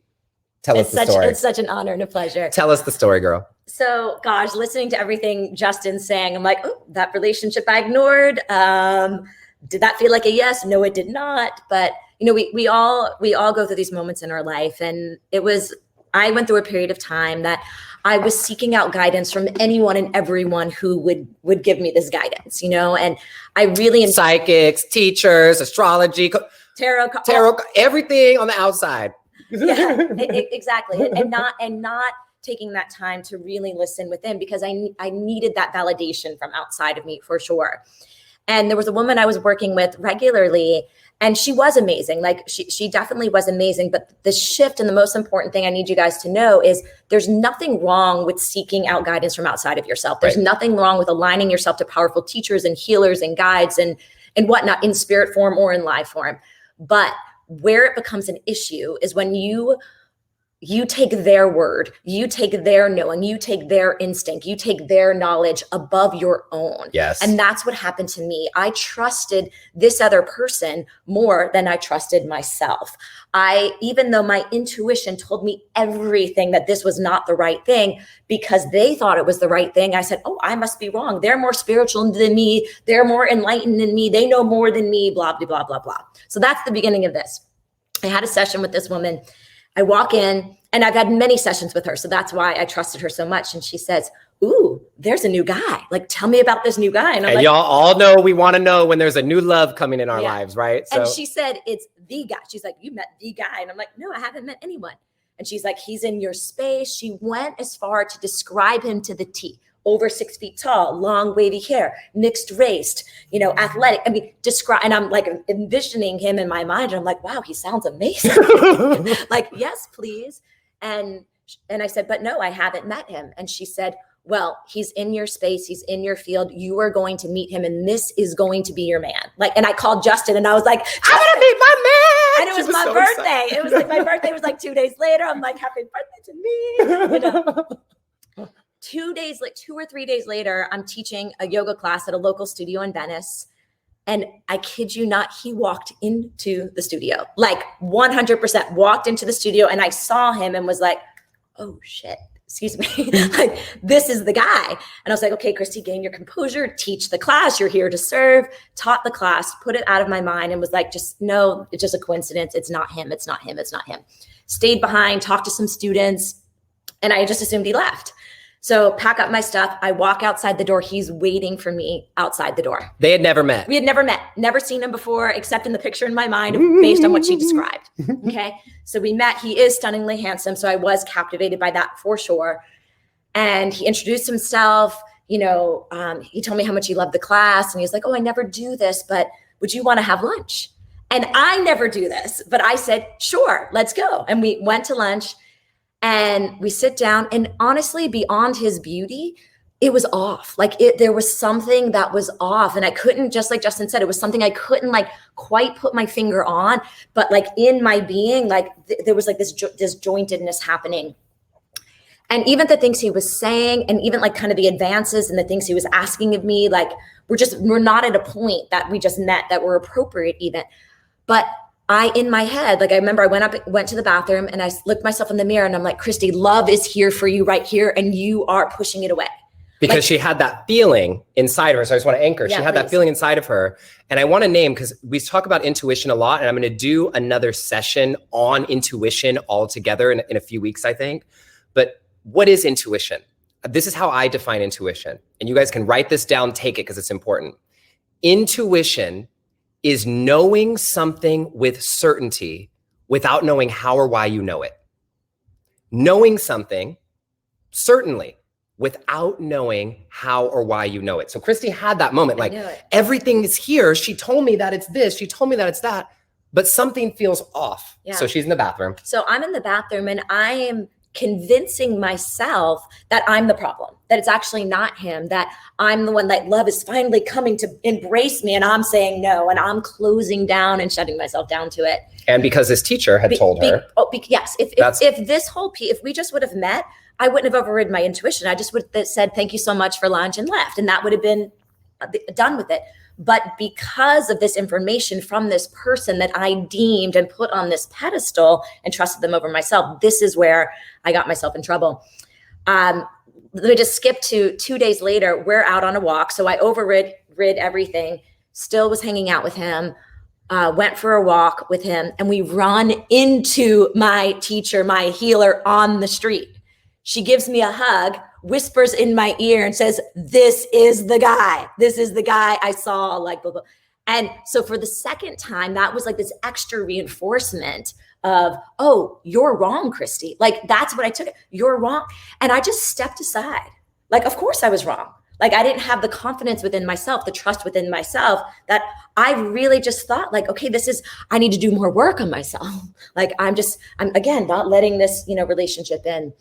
tell us the story. It's such an honor and a pleasure. Tell us the story, girl. So, gosh, listening to everything Justin's saying, I'm like, oh, that relationship I ignored. Did that feel like a yes? No, it did not. But you know, we all go through these moments in our life, and I went through a period of time that I was seeking out guidance from anyone and everyone who would give me this guidance, you know, and I really psychics, teachers, astrology, tarot, everything on the outside. Yeah, exactly. And not taking that time to really listen within, because I needed that validation from outside of me for sure. And there was a woman I was working with regularly, and she was amazing. Like she definitely was amazing. But the shift, and the most important thing I need you guys to know, is there's nothing wrong with seeking out guidance from outside of yourself. There's nothing wrong with aligning yourself to powerful teachers and healers and guides and whatnot, in spirit form or in live form. But where it becomes an issue is when you take their word, you take their knowing, you take their instinct, you take their knowledge above your own. Yes. And that's what happened to me. I trusted this other person more than I trusted myself. Even though my intuition told me everything that this was not the right thing, because they thought it was the right thing, I said, oh, I must be wrong. They're more spiritual than me. They're more enlightened than me. They know more than me, blah, blah, blah, blah, blah. So that's the beginning of this. I had a session with this woman. I walk in, and I've had many sessions with her, so that's why I trusted her so much. And she says, ooh, there's a new guy. Like, tell me about this new guy. And I'm like, y'all all know we want to know when there's a new love coming in our lives, right? So, and she said, it's the guy. She's like, you met the guy. And I'm like, no, I haven't met anyone. And she's like, he's in your space. She went as far to describe him to the T. Over 6 feet tall, long wavy hair, mixed race, athletic. I mean, and I'm like envisioning him in my mind. And I'm like, wow, he sounds amazing. Like, yes, please. And I said, but no, I haven't met him. And she said, well, he's in your space. He's in your field. You are going to meet him. And this is going to be your man. Like, and I called Justin and I was like, I'm going to meet my man. And it was my birthday. Excited. It was like, my birthday was like 2 days later. I'm like, happy birthday to me. 2 or 3 days later, I'm teaching a yoga class at a local studio in Venice. And I kid you not, he walked into the studio, like 100% walked into the studio. And I saw him and was like, oh shit, excuse me. Like, this is the guy. And I was like, okay, Cristi, gain your composure, teach the class. You're here to serve. Taught the class, put it out of my mind, and was like, no, it's just a coincidence. It's not him. It's not him. It's not him. Stayed behind, talked to some students, and I just assumed he left. So pack up my stuff. I walk outside the door. He's waiting for me outside the door. They had never met. We had never met, never seen him before, except in the picture in my mind based on what she described. Okay. So we met. He is stunningly handsome. So I was captivated by that for sure. And he introduced himself. He told me how much he loved the class. And he was like, oh, I never do this, but would you want to have lunch? And I never do this, but I said, sure, let's go. And we went to lunch. And we sit down, and honestly, beyond his beauty, it was off. Like, there was something that was off, and I couldn't, just like Justin said, it was something I couldn't like quite put my finger on, but like in my being, like there was like this disjointedness happening. And even the things he was saying, and even like kind of the advances and the things he was asking of me, like we're not at a point that we just met that were appropriate even. But in my head, like I remember I went to the bathroom and I looked myself in the mirror and I'm like, Cristi, love is here for you right here. And you are pushing it away. Because she had that feeling inside of her. So I just want to anchor. She had that feeling inside of her. And I want to name, because we talk about intuition a lot, and I'm going to do another session on intuition altogether in a few weeks, I think. But what is intuition? This is how I define intuition. And you guys can write this down, take it, because it's important. Intuition is knowing something with certainty without knowing how or why you know it. Knowing something, certainly, without knowing how or why you know it. So Cristi had that moment, like everything is here. She told me that it's this, she told me that it's that, but something feels off. Yeah. So she's in the bathroom. So I'm in the bathroom and I am convincing myself that I'm the problem, that it's actually not him, that I'm the one, that love is finally coming to embrace me, and I'm saying no, and I'm closing down and shutting myself down to it. And because this teacher had told her. Yes, if this whole piece, if we just would have met, I wouldn't have overridden my intuition. I just would have said, thank you so much for lunch, and left. And that would have been done with it. But because of this information from this person that I deemed and put on this pedestal and trusted them over myself, this is where I got myself in trouble. Let me just skip to 2 days later. We're out on a walk. So I overrid everything, still was hanging out with him, went for a walk with him, and we run into my teacher, my healer, on the street. She gives me a hug, whispers in my ear and says, this is the guy. This is the guy I saw, like, blah, blah. And so for the second time, that was like this extra reinforcement of, oh, you're wrong, Cristi. Like, that's what I took. You're wrong. And I just stepped aside. Like, of course I was wrong. Like I didn't have the confidence within myself, the trust within myself, that I really just thought like, okay, I need to do more work on myself. Like I'm again, not letting this, relationship in.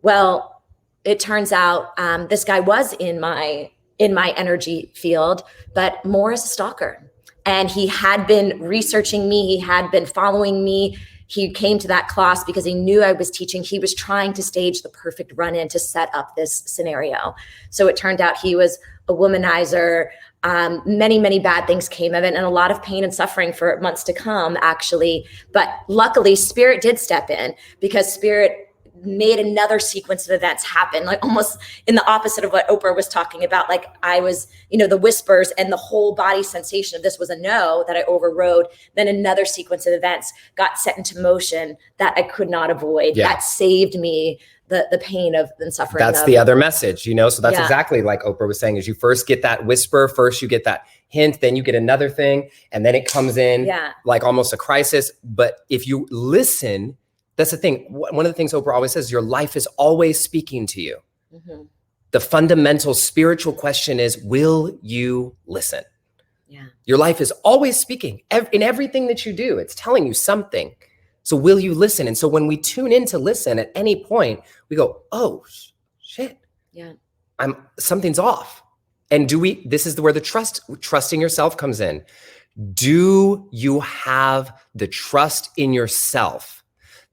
Well, it turns out this guy was in my energy field, but more as a stalker. And he had been researching me. He had been following me. He came to that class because he knew I was teaching. He was trying to stage the perfect run-in to set up this scenario. So it turned out he was a womanizer. Many, many bad things came of it, and a lot of pain and suffering for months to come, actually. But luckily, Spirit did step in, because Spirit made another sequence of events happen, like almost in the opposite of what Oprah was talking about. Like I was, the whispers and the whole body sensation of this was a no that I overrode. Then another sequence of events got set into motion that I could not avoid. That saved me the pain of and suffering. That's the other message, so that's exactly like Oprah was saying, is you first get that whisper, first you get that hint, then you get another thing, and then it comes in like almost a crisis. But if you listen, that's the thing. One of the things Oprah always says, your life is always speaking to you. Mm-hmm. The fundamental spiritual question is, will you listen? Yeah. Your life is always speaking. In everything that you do, it's telling you something. So will you listen? And so when we tune in to listen at any point, we go, oh, shit. Yeah. Something's off. And this is where the trusting yourself comes in. Do you have the trust in yourself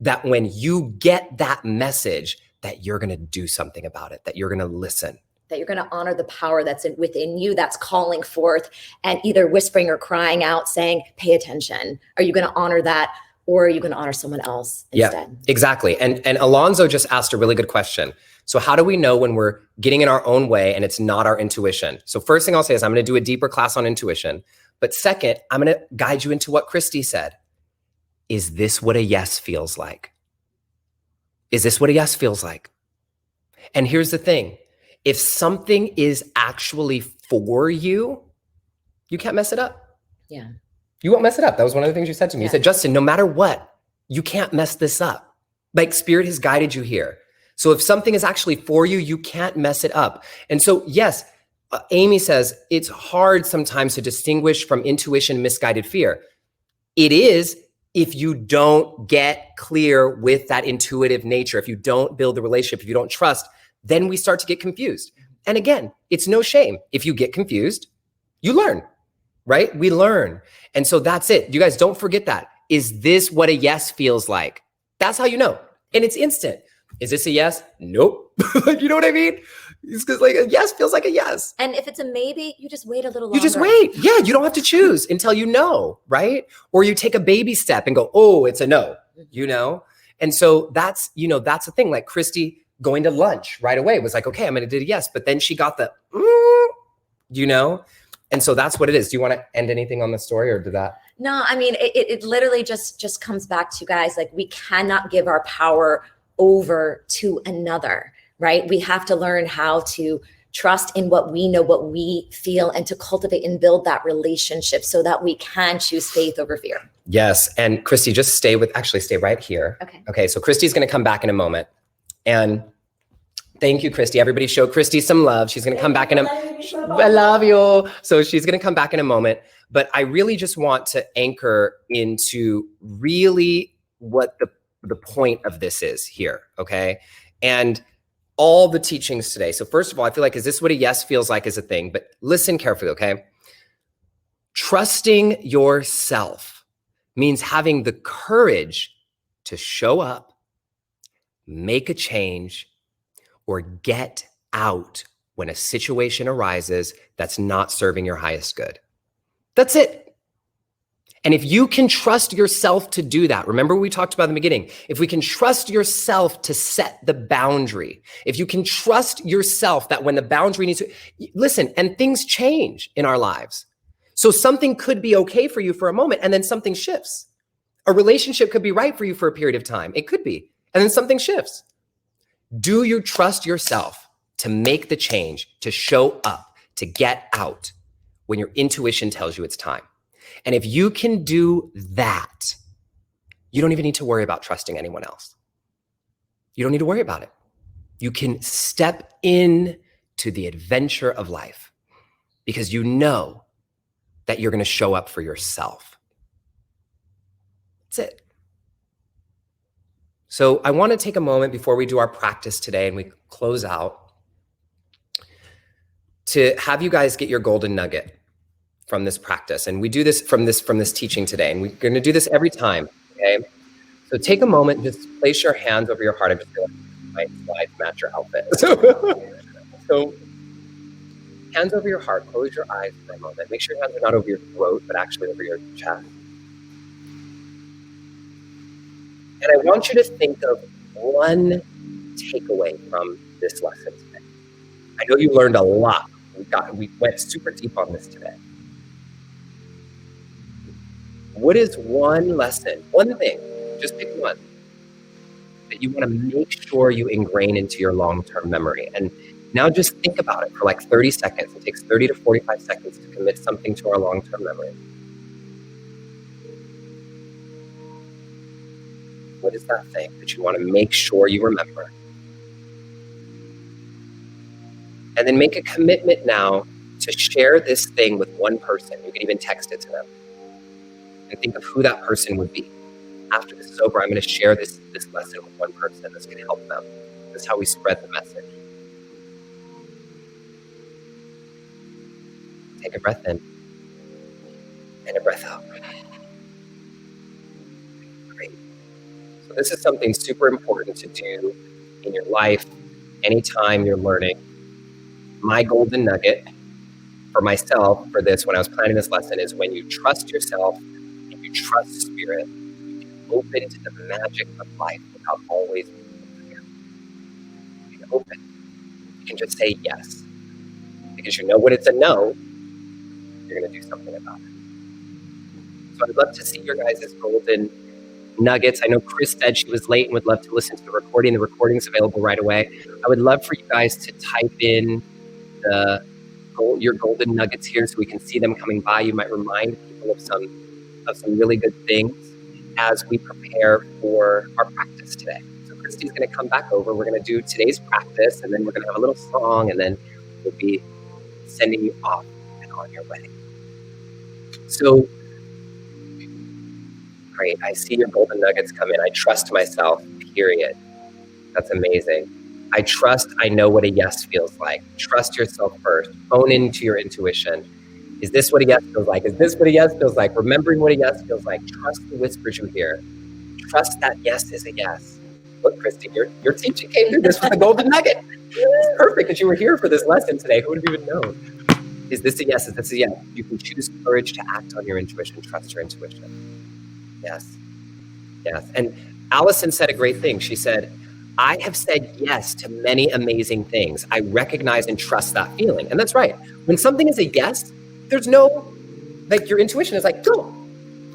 that when you get that message, that you're going to do something about it, that you're going to listen, that you're going to honor the power that's within you, that's calling forth and either whispering or crying out saying, pay attention. Are you going to honor that, or are you going to honor someone else instead? Yeah, exactly. And Alonzo just asked a really good question. So how do we know when we're getting in our own way and it's not our intuition? So first thing I'll say is I'm going to do a deeper class on intuition. But second, I'm going to guide you into what Cristi said. Is this what a yes feels like? Is this what a yes feels like? And here's the thing. If something is actually for you, you can't mess it up. Yeah. You won't mess it up. That was one of the things you said to me. You said, Justin, no matter what, you can't mess this up. Like Spirit has guided you here. So if something is actually for you, you can't mess it up. And so, yes, Amy says it's hard sometimes to distinguish from intuition, misguided fear. It is, if you don't get clear with that intuitive nature, if you don't build the relationship, if you don't trust, then we start to get confused. And again, it's no shame. If you get confused, you learn, right? We learn. And so that's it. You guys don't forget that. Is this what a yes feels like? That's how you know. And it's instant. Is this a yes? Nope. You know what I mean? It's because like a yes feels like a yes. And if it's a maybe, you just wait a little longer. You just wait. Yeah, you don't have to choose until you know, right? Or you take a baby step and go, oh, it's a no, And so that's the thing. Like Cristi going to lunch right away was like, okay, I'm going to do a yes. But then she got the, And so that's what it is. Do you want to end anything on the story, or did that? No, I mean, it literally just comes back to, guys, like we cannot give our power over to another, right? We have to learn how to trust in what we know, what we feel, and to cultivate and build that relationship so that we can choose faith over fear. Yes. And Cristi, just stay right here. Okay. So Cristi's going to come back in a moment. And thank you, Cristi. Everybody show Cristi some love. She's going to come back I love you. So she's going to come back in a moment. But I really just want to anchor into really what the point of this is here. Okay. And all the teachings today. So first of all, I feel like, is this what a yes feels like is a thing? But listen carefully, okay? Trusting yourself means having the courage to show up, make a change, or get out when a situation arises that's not serving your highest good. That's it. And if you can trust yourself to do that, remember we talked about in the beginning, if we can trust yourself to set the boundary, if you can trust yourself that when the boundary needs to, listen, and things change in our lives. So something could be okay for you for a moment and then something shifts. A relationship could be right for you for a period of time. It could be. And then something shifts. Do you trust yourself to make the change, to show up, to get out when your intuition tells you it's time? And if you can do that, you don't even need to worry about trusting anyone else. You don't need to worry about it. You can step in to the adventure of life because you know that you're going to show up for yourself. That's it. So I want to take a moment before we do our practice today and we close out to have you guys get your golden nugget from this practice. And we do this from this teaching today. And we're going to do this every time, okay? So take a moment, just place your hands over your heart. I'm just going to my slides match your outfit. So hands over your heart, close your eyes for a moment. Make sure your hands are not over your throat, but actually over your chest. And I want you to think of one takeaway from this lesson today. I know you learned a lot. We went super deep on this today. What is one lesson, one thing, just pick one, that you want to make sure you ingrain into your long-term memory? And now just think about it for like 30 seconds. It takes 30 to 45 seconds to commit something to our long-term memory. What is that thing that you want to make sure you remember? And then make a commitment now to share this thing with one person. You can even text it to them. And think of who that person would be. After this is over, I'm going to share this lesson with one person that's going to help them. That's how we spread the message. Take a breath in and a breath out. Great. So this is something super important to do in your life anytime you're learning. My golden nugget for myself for this, when I was planning this lesson, is when you trust yourself and you trust spirit, you can open to the magic of life without always being prepared. You can open. You can just say yes. Because you know when it's a no, you're going to do something about it. So I'd love to see your guys' golden nuggets. I know Chris said she was late and would love to listen to the recording. The recording's available right away. I would love for you guys to type in your golden nuggets here so we can see them coming by. You might remind people of some really good things as we prepare for our practice today. So Cristi's going to come back over. We're going to do today's practice, and then we're going to have a little song, and then we'll be sending you off and on your way. So, great. I see your golden nuggets come in. I trust myself, period. That's amazing. I trust I know what a yes feels like. Trust yourself first. Hone into your intuition. Is this what a yes feels like? Is this what a yes feels like? Remembering what a yes feels like. Trust the whispers you hear. Trust that yes is a yes. Look, Cristi, your teaching came through this with a golden nugget. It's perfect because you were here for this lesson today. Who would have even known? Is this a yes? Is this a yes? You can choose courage to act on your intuition. Trust your intuition. Yes. Yes. And Allison said a great thing. She said, I have said yes to many amazing things. I recognize and trust that feeling. And that's right. When something is a yes, there's no, like your intuition is like, go,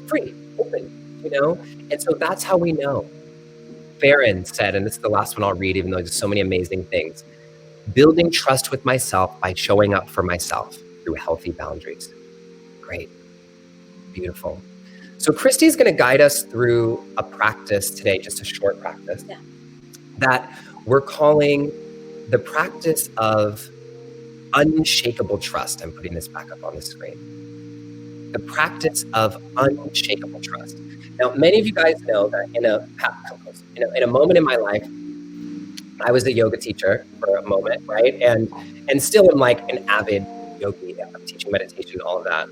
free, open, you know? And so that's how we know. Farron said, and this is the last one I'll read, even though there's so many amazing things, building trust with myself by showing up for myself through healthy boundaries. Great. Beautiful. So Cristi's going to guide us through a practice today, just a short practice, that we're calling the practice of unshakable trust. I'm putting this back up on the screen. The practice of unshakable trust. Now, many of you guys know that in a moment in my life, I was a yoga teacher for a moment, right? And still am like an avid yogi. I'm teaching meditation and all of that.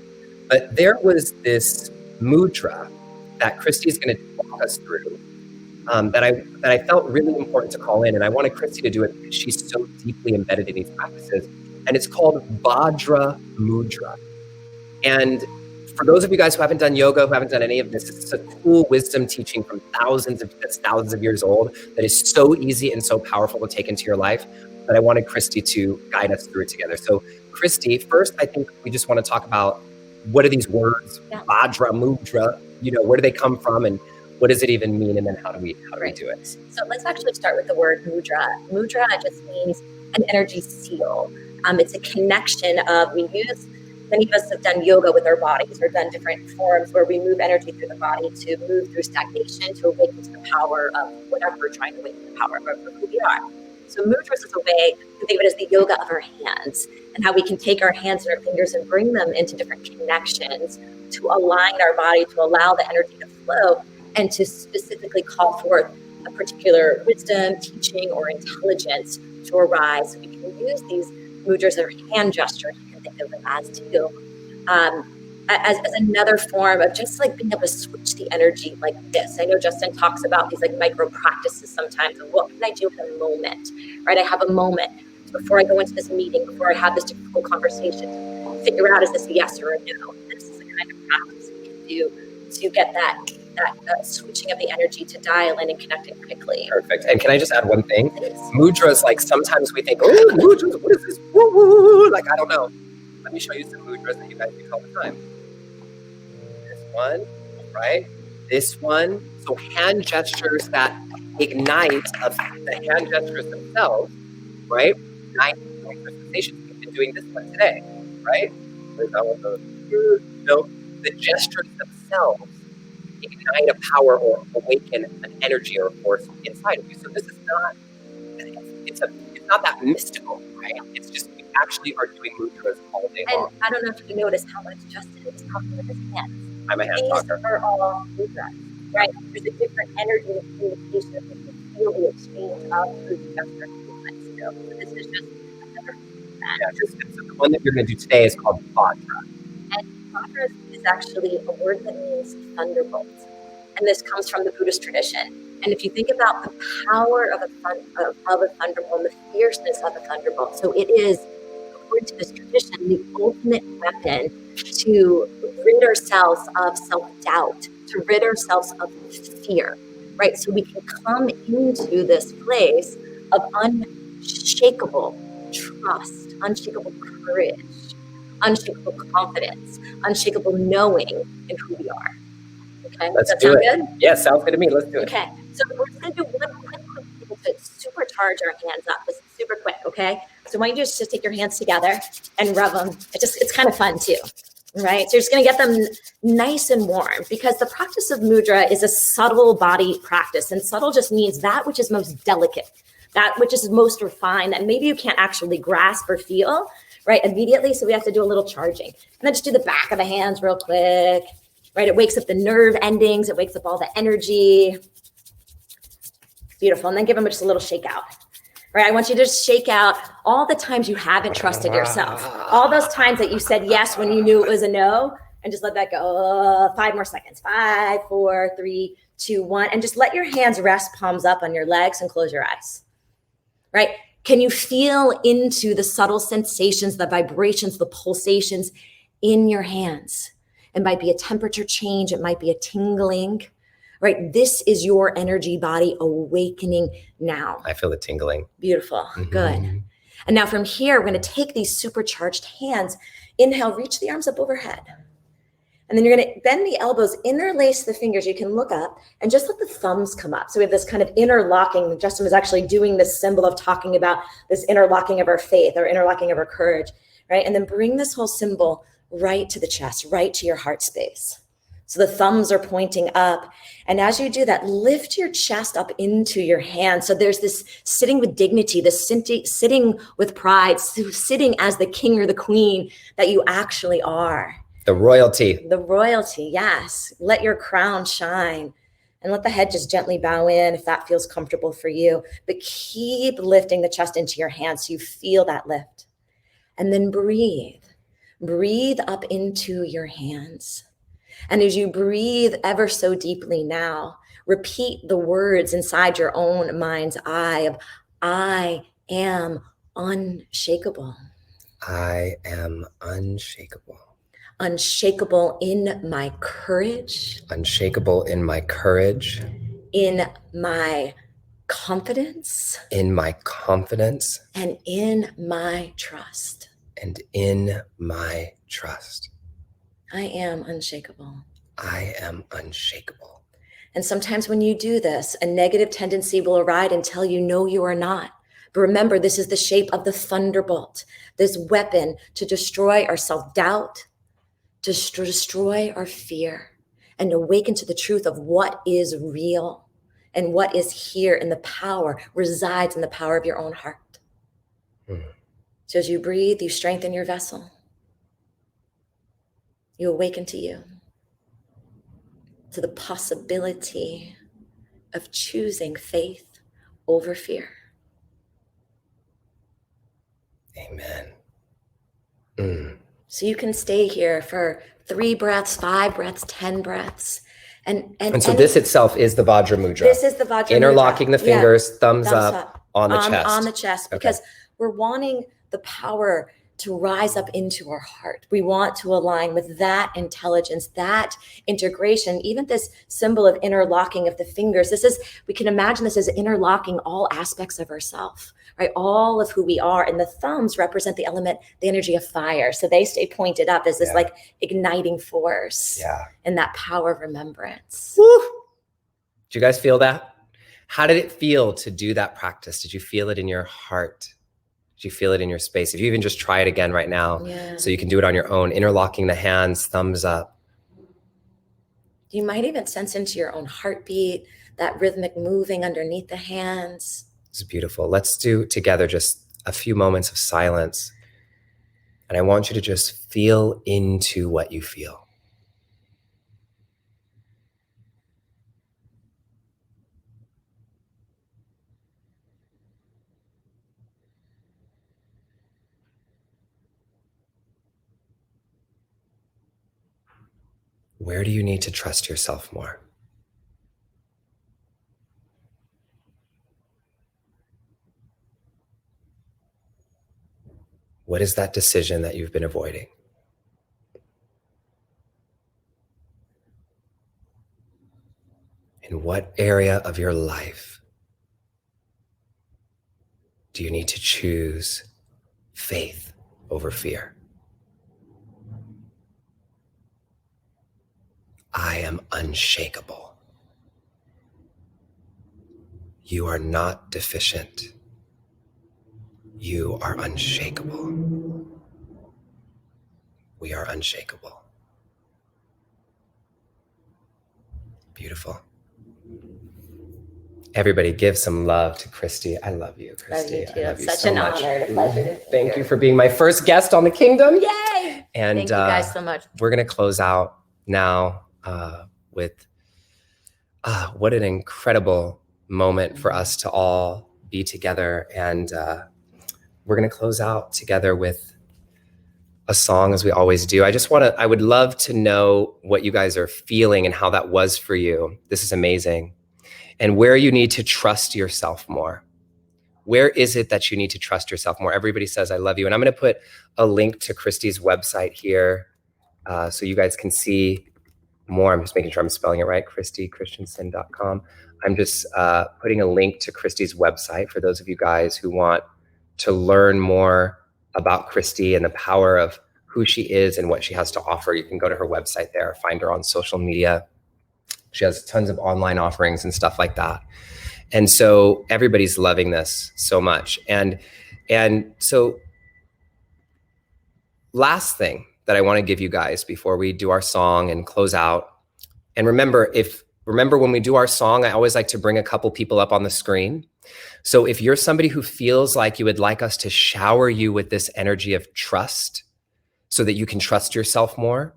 But there was this mudra that Cristi is going to walk us through that I felt really important to call in. And I wanted Cristi to do it because she's so deeply embedded in these practices. And it's called VAJRA mudra. And for those of you guys who haven't done yoga, who haven't done any of this, it's a cool wisdom teaching from thousands of years old that is so easy and so powerful to take into your life. But I wanted Cristi to guide us through it together. So Cristi, first, I think we just want to talk about what are these words, VAJRA, mudra, where do they come from and what does it even mean? And then how do we do it? So let's actually start with the word mudra. Mudra just means an energy seal. It's a connection of, many of us have done yoga with our bodies or done different forms where we move energy through the body to move through stagnation, to awaken to the power of whatever we're trying to awaken the power of who we are. So mudras is a way to think of it as the yoga of our hands, and how we can take our hands and our fingers and bring them into different connections to align our body, to allow the energy to flow, and to specifically call forth a particular wisdom, teaching, or intelligence to arise. So we can use these mudras or hand gestures, you can think of them as too, as another form of just like being able to switch the energy like this. I know Justin talks about these like micro practices sometimes of what can I do in a moment, right? I have a moment before I go into this meeting, before I have this difficult conversation, to figure out, is this a yes or a no? This is the kind of practice we can do to get that switching of the energy to dial in and connecting quickly. Perfect. And can I just add one thing? Mudras, like sometimes we think, oh, mudras, what is this? Woo woo. Like, I don't know. Let me show you some mudras that you guys use all the time. This one, right? This one. So hand gestures that ignite of the hand gestures themselves, right? Ignite sensations. We've been doing this one today, right? There's that one. So the gestures themselves ignite a power or awaken an energy or a force inside of you. So this is not, it's not that mystical, right? It's just, we actually are doing mudras all day long. And I don't know if you notice how much Justin is talking with his hands. I'm a hand talker. These are all mudras, right? There's a different energy of communication that you can feel the exchange of through the gesture movements still. So this is just another that. Yeah, so the one that you're going to do today is called VAJRA. And VAJRA is actually a word that means thunderbolt. And this comes from the Buddhist tradition. And if you think about the power of a thunderbolt, the fierceness of a thunderbolt, so it is, according to this tradition, the ultimate weapon to rid ourselves of self-doubt, to rid ourselves of fear, right? So we can come into this place of unshakable trust, unshakable courage, unshakable confidence, unshakable knowing in who we are. Okay, let's does that do sound it. good? Yeah, sounds good to me. Let's do it. Okay, so we're just going to do one quick thing to supercharge our hands up. This is super quick, okay? So why don't you just take your hands together and rub them. It's kind of fun too, right? So you're just going to get them nice and warm, because the practice of mudra is a subtle body practice. And subtle just means that which is most delicate, that which is most refined, that maybe you can't actually grasp or feel, right, immediately. So we have to do a little charging. And then just do the back of the hands real quick. Right, it wakes up the nerve endings. It wakes up all the energy. Beautiful. And then give them just a little shake out. Right, I want you to just shake out all the times you haven't trusted yourself. All those times that you said yes when you knew it was a no, and just let that go. 5 more seconds. 5, 4, 3, 2, 1. And just let your hands rest palms up on your legs and close your eyes. Right? Can you feel into the subtle sensations, the vibrations, the pulsations in your hands? It might be a temperature change. It might be a tingling, right? This is your energy body awakening now. I feel the tingling. Beautiful. Mm-hmm. Good. And now from here, we're going to take these supercharged hands. Inhale, reach the arms up overhead. And then you're going to bend the elbows, interlace the fingers. You can look up and just let the thumbs come up. So we have this kind of interlocking. Justin was actually doing this symbol of talking about this interlocking of our faith or interlocking of our courage, right? And then bring this whole symbol right to the chest, right to your heart space. So the thumbs are pointing up. And as you do that, lift your chest up into your hands. So there's this sitting with dignity, this sitting with pride, sitting as the king or the queen that you actually are. The royalty. The royalty, yes. Let your crown shine. And let the head just gently bow in if that feels comfortable for you. But keep lifting the chest into your hands so you feel that lift. And then breathe. Breathe up into your hands. And as you breathe ever so deeply now, repeat the words inside your own mind's eye of, I am unshakable. I am unshakable. Unshakable in my courage. Unshakable in my courage. In my confidence. In my confidence. And in my trust. And in my trust. I am unshakable. I am unshakable. And sometimes when you do this, a negative tendency will arise and tell you, no, you are not. But remember, this is the shape of the thunderbolt, this weapon to destroy our self-doubt, to destroy our fear, and awaken to the truth of what is real And what is here in the power resides in the power of your own heart. So as you breathe, you strengthen your vessel. You awaken to you, to the possibility of choosing faith over fear. Amen. So you can stay here for 3 breaths, 5 breaths, 10 breaths. And so this itself is the VAJRA mudra. This is the VAJRA Interlocking mudra. the fingers, thumbs up on the chest. On the chest, because we're wanting the power to rise up into our heart. We want to align with that intelligence, that integration, even this symbol of interlocking of the fingers. We can imagine this as interlocking all aspects of ourselves, right? All of who we are. And the thumbs represent the element, the energy of fire. So they stay pointed up as this like igniting force and that power of remembrance. Woo. Did you guys feel that? How did it feel to do that practice? Did you feel it in your heart? Did you feel it in your space? If you even just try it again right now, so you can do it on your own, interlocking the hands, thumbs up. You might even sense into your own heartbeat, that rhythmic moving underneath the hands. It's beautiful. Let's do together just a few moments of silence. And I want you to just feel into what you feel. Where do you need to trust yourself more? What is that decision that you've been avoiding? In what area of your life do you need to choose faith over fear? I am unshakable. You are not deficient. You are unshakable. We are unshakable. Beautiful. Everybody give some love to Cristi. I love you, Cristi. Love you too. I love you Such so an much. honor and a pleasure. Thank you for being my first guest on the Kingdom. Yay! And thank you guys so much. We're going to close out now with what an incredible moment for us to all be together. And we're going to close out together with a song, as we always do. I would love to know what you guys are feeling and how that was for you. This is amazing. And where you need to trust yourself more. Where is it that you need to trust yourself more? Everybody says, I love you. And I'm going to put a link to Cristi's website here so you guys can see more. I'm just making sure I'm spelling it right, CristiChristensen.com. I'm just putting a link to Cristi's website for those of you guys who want to learn more about Cristi and the power of who she is and what she has to offer. You can go to her website there, find her on social media. She has tons of online offerings and stuff like that. And so everybody's loving this so much. And so last thing that I want to give you guys before we do our song and close out. And remember when we do our song, I always like to bring a couple people up on the screen. So if you're somebody who feels like you would like us to shower you with this energy of trust so that you can trust yourself more,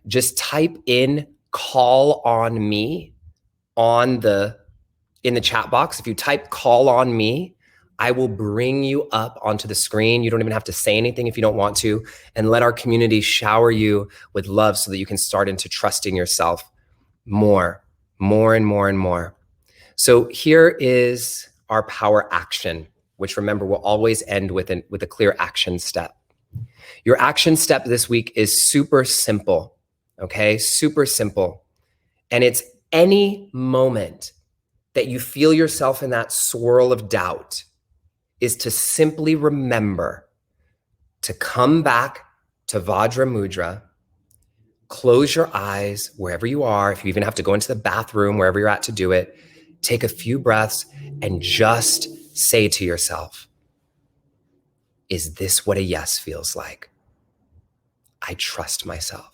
just type in call on me in the chat box. If you type call on me, I will bring you up onto the screen. You don't even have to say anything if you don't want to, and let our community shower you with love so that you can start into trusting yourself more and more. So here is our power action, which remember will always end with a clear action step. Your action step this week is super simple, okay? Super simple. And it's any moment that you feel yourself in that swirl of doubt is to simply remember to come back to VAJRA mudra, close your eyes wherever you are. If you even have to go into the bathroom, wherever you're at to do it, take a few breaths and just say to yourself, is this what a yes feels like? I trust myself.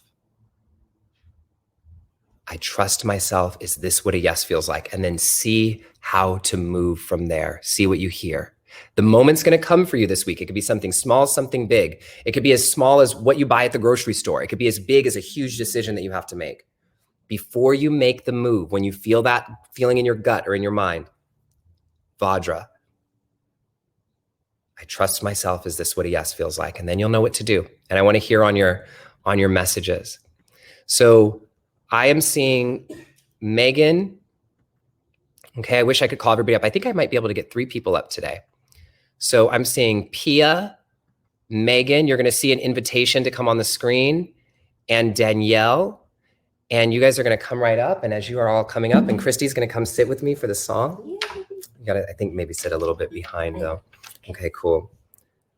I trust myself. Is this what a yes feels like? And then see how to move from there. See what you hear. The moment's going to come for you this week. It could be something small, something big. It could be as small as what you buy at the grocery store. It could be as big as a huge decision that you have to make. Before you make the move, when you feel that feeling in your gut or in your mind, VAJRA, I trust myself. Is this what a yes feels like? And then you'll know what to do. And I want to hear on your messages. So I am seeing Megan. Okay, I wish I could call everybody up. I think I might be able to get 3 people up today. So I'm seeing Pia, Megan, you're going to see an invitation to come on the screen, and Danielle. And you guys are going to come right up. And as you are all coming up, and Christy's going to come sit with me for the song. You got to, I think, maybe sit a little bit behind though. Okay, cool.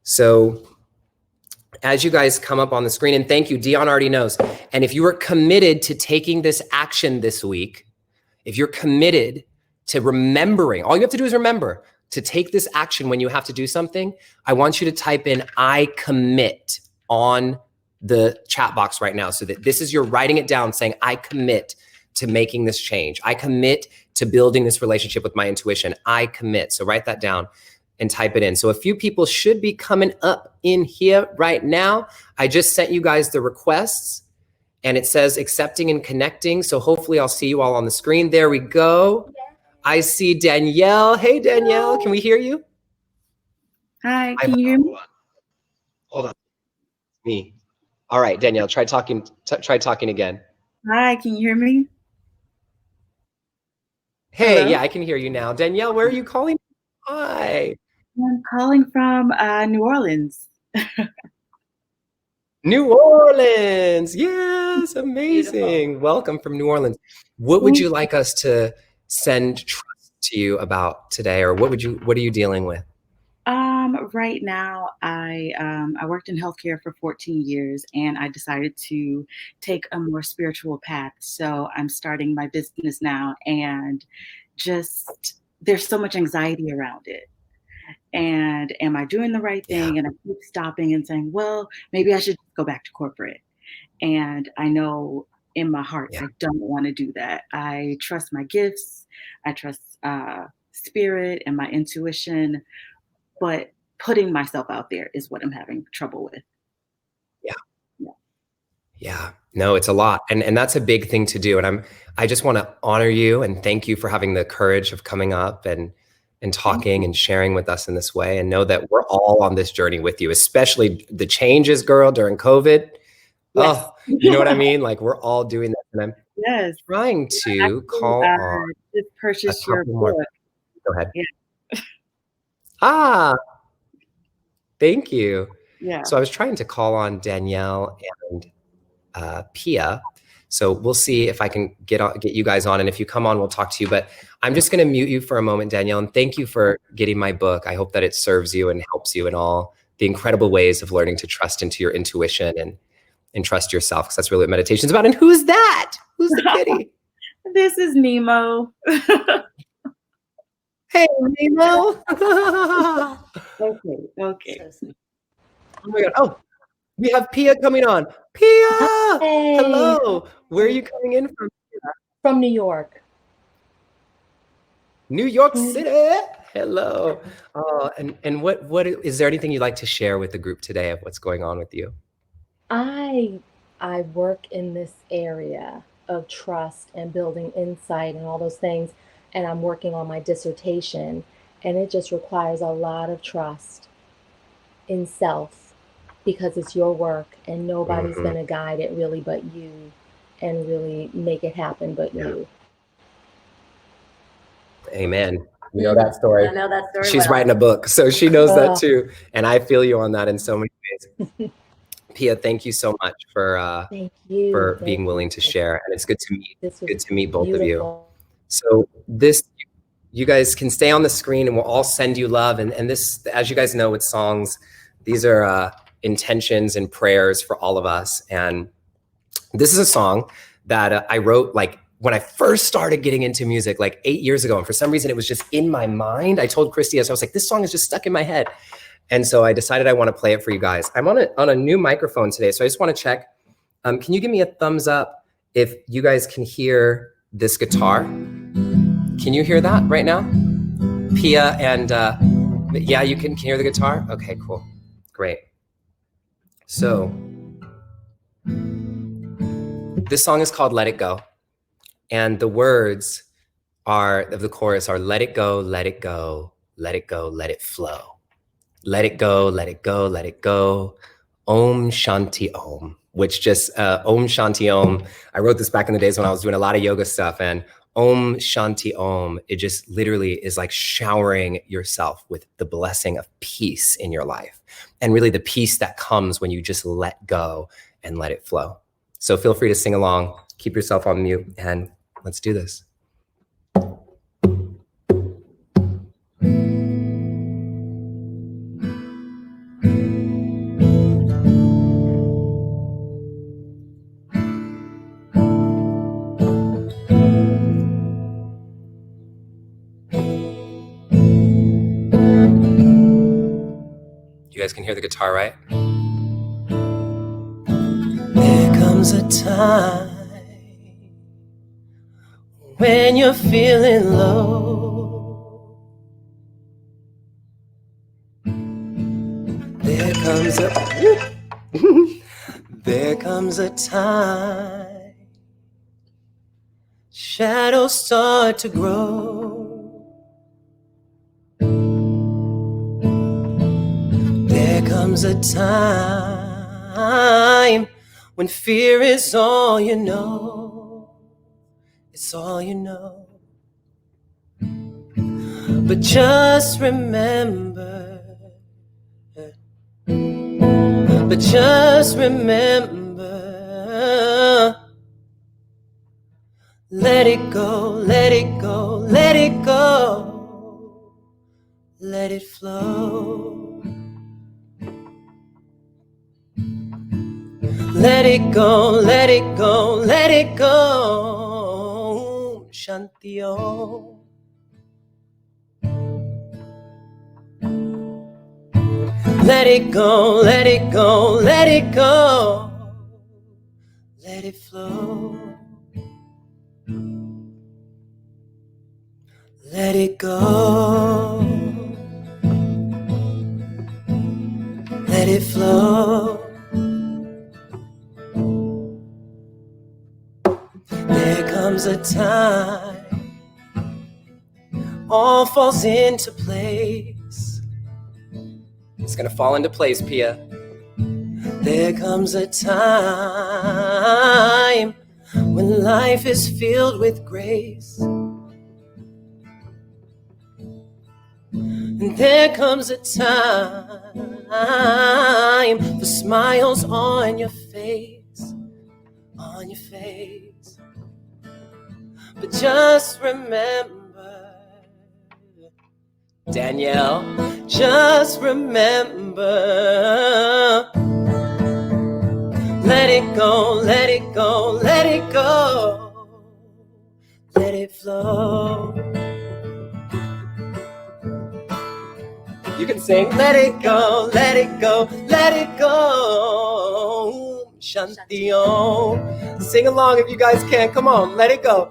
So as you guys come up on the screen, and thank you, Dion already knows. And if you are committed to taking this action this week, if you're committed to remembering, all you have to do is remember to take this action when you have to do something, I want you to type in I commit on the chat box right now, so that this is, you're writing it down saying, I commit to making this change. I commit to building this relationship with my intuition. I commit. So write that down and type it in. So a few people should be coming up in here right now. I just sent you guys the requests and it says accepting and connecting. So hopefully I'll see you all on the screen. There we go. I see Danielle. Hey, Danielle, can we hear you? Hi, can you hear me? Hold on. Me. All right, Danielle, try talking again. Hi, can you hear me? Hey, Hello? yeah, I can hear you now. Danielle, where are you calling? Hi. I'm calling from New Orleans. New Orleans. Yes, amazing. Beautiful. Welcome from New Orleans. What would you like us to send trust to you about today, or what are you dealing with? Right now, I worked in healthcare for 14 years, and I decided to take a more spiritual path. So I'm starting my business now, and just there's so much anxiety around it. And am I doing the right thing? Yeah. And I keep stopping and saying, well, maybe I should go back to corporate. And I know in my heart, I don't want to do that. I trust my gifts. I trust spirit and my intuition, but putting myself out there is what I'm having trouble with. Yeah. No, it's a lot. And that's a big thing to do. And I just want to honor you and thank you for having the courage of coming up and talking and sharing with us in this way, and know that we're all on this journey with you, especially the changes, girl, during COVID. Yes. Oh, you know what I mean? Like, we're all doing that. And I'm trying to call on. Just purchase your book. Go ahead. Yeah. Thank you. Yeah. So I was trying to call on Danielle and Pia. So we'll see if I can get you guys on. And if you come on, we'll talk to you. But I'm just going to mute you for a moment, Danielle. And thank you for getting my book. I hope that it serves you and helps you in all the incredible ways of learning to trust into your intuition and trust yourself, because that's really what meditation's about. And who's that? Who's the kitty? This is Nemo. Hey, Nemo. Okay. Oh my God. Oh, we have Pia coming on. Pia! Hey. Hello. Where are you coming in from? From New York. New York City. Hello. And what is there anything you'd like to share with the group today of what's going on with you? I work in this area of trust and building insight and all those things, and I'm working on my dissertation, and it just requires a lot of trust in self, because it's your work and nobody's going to guide it really but you, and really make it happen but you. Amen. You know that story. I know that story. She's writing a book, so she knows that too. And I feel you on that in so many ways. Pia, thank you so much for being willing to share. And it's good to meet both of you. So you guys can stay on the screen and we'll all send you love. And this, as you guys know with songs, these are intentions and prayers for all of us. And this is a song that I wrote like when I first started getting into music, like 8 years ago. And for some reason it was just in my mind. I told Cristi, I was like, this song is just stuck in my head. And so I decided I want to play it for you guys. I'm on a new microphone today. So I just want to check. Can you give me a thumbs up if you guys can hear this guitar. Can you hear that right now? Pia and, yeah, you can hear the guitar? Okay, cool. Great. So this song is called Let It Go. And the words of the chorus are let it go, let it go, let it go, let it flow. Let it go, let it go, let it go. Om Shanti Om, which just, Om Shanti Om. I wrote this back in the days when I was doing a lot of yoga stuff, and Om Shanti Om, it just literally is like showering yourself with the blessing of peace in your life. And really the peace that comes when you just let go and let it flow. So feel free to sing along, keep yourself on mute, and let's do this. You guys can hear the guitar, right? There comes a time when you're feeling low. There comes a time shadows start to grow. There comes a time when fear is all you know. It's all you know. But just remember, let it go, let it go, let it go, let it flow. Let it go, let it go, let it go, Shanti Om. Let it go, let it go, let it go, let it flow. Let it go, let it flow. There comes a time all falls into place. It's gonna fall into place, Pia. There comes a time when life is filled with grace. And there comes a time for smiles on your face, on your face. But just remember, Danielle, just remember, let it go, let it go, let it go, let it flow. You can sing, let it go, let it go, let it go, Shanti Om. Sing along if you guys can, come on, let it go.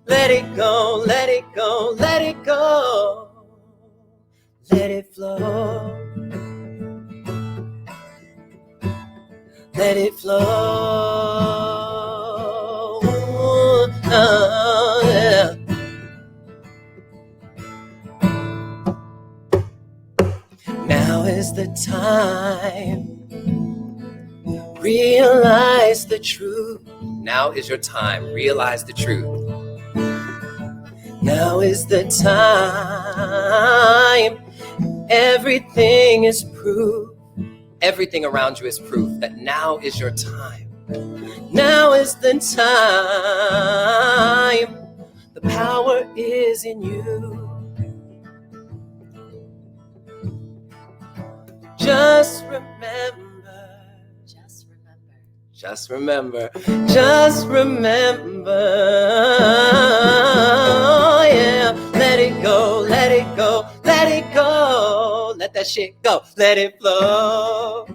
Let it go, let it go, let it go, let it flow. Let it flow. Oh, yeah. Now is the time. Realize the truth. Now is your time. Realize the truth. Now is the time. Everything is proof. Everything around you is proof that now is your time. Now is the time. The power is in you. Just remember. Just remember. Just remember. Just remember. Yeah. Let it go. Let it go. Let it go. Let that shit go. Let it flow.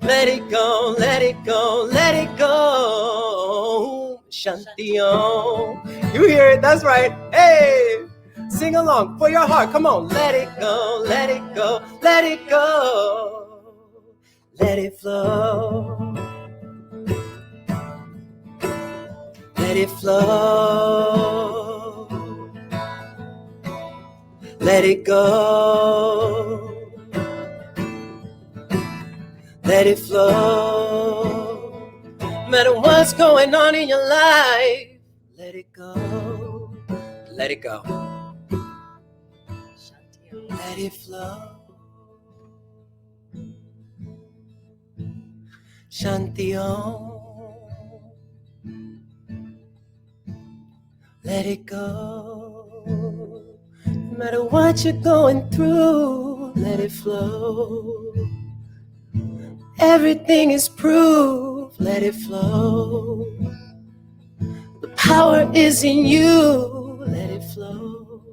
Let it go, let it go, let it go. Shanti Om. You hear it, that's right. Hey, sing along for your heart. Come on. Let it go, let it go, let it go. Let it flow. Let it flow. Let it go. Let it flow. No matter what's going on in your life, let it go. Let it go. Let it flow. Shanti Om. Let it go. No matter what you're going through, let it flow. Everything is proof, let it flow. The power is in you, let it flow.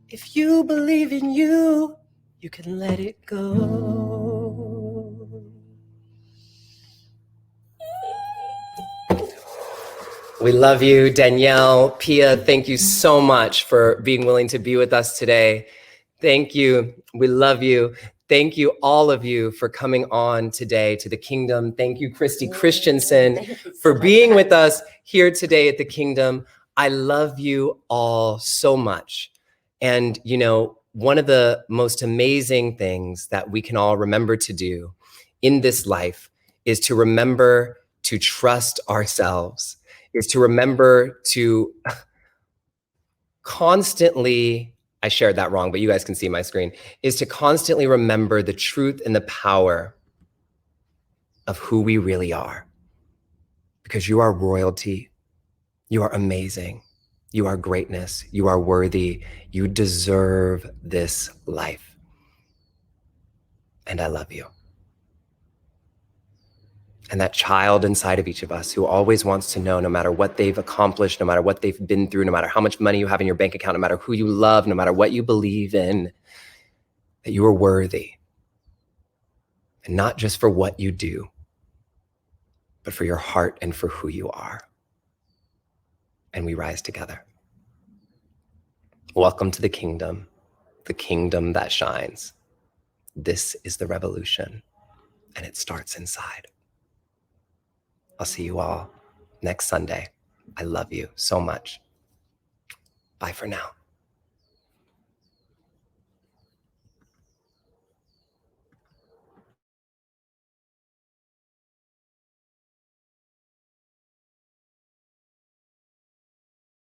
If you believe in you, you can let it go. We love you, Danielle, Pia. Thank you so much for being willing to be with us today. Thank you. We love you. Thank you, all of you, for coming on today to the Kingdom. Thank you, Cristi Christensen, for being with us here today at the Kingdom. I love you all so much. And, you know, one of the most amazing things that we can all remember to do in this life is to remember to trust ourselves, is to remember to constantly, I shared that wrong, but you guys can see my screen, is to constantly remember the truth and the power of who we really are. Because you are royalty, you are amazing, you are greatness, you are worthy, you deserve this life. And I love you. And that child inside of each of us who always wants to know, no matter what they've accomplished, no matter what they've been through, no matter how much money you have in your bank account, no matter who you love, no matter what you believe in, that you are worthy. And not just for what you do, but for your heart and for who you are. And we rise together. Welcome to the kingdom that shines. This is the revolution, and it starts inside. I'll see you all next Sunday. I love you so much. Bye for now.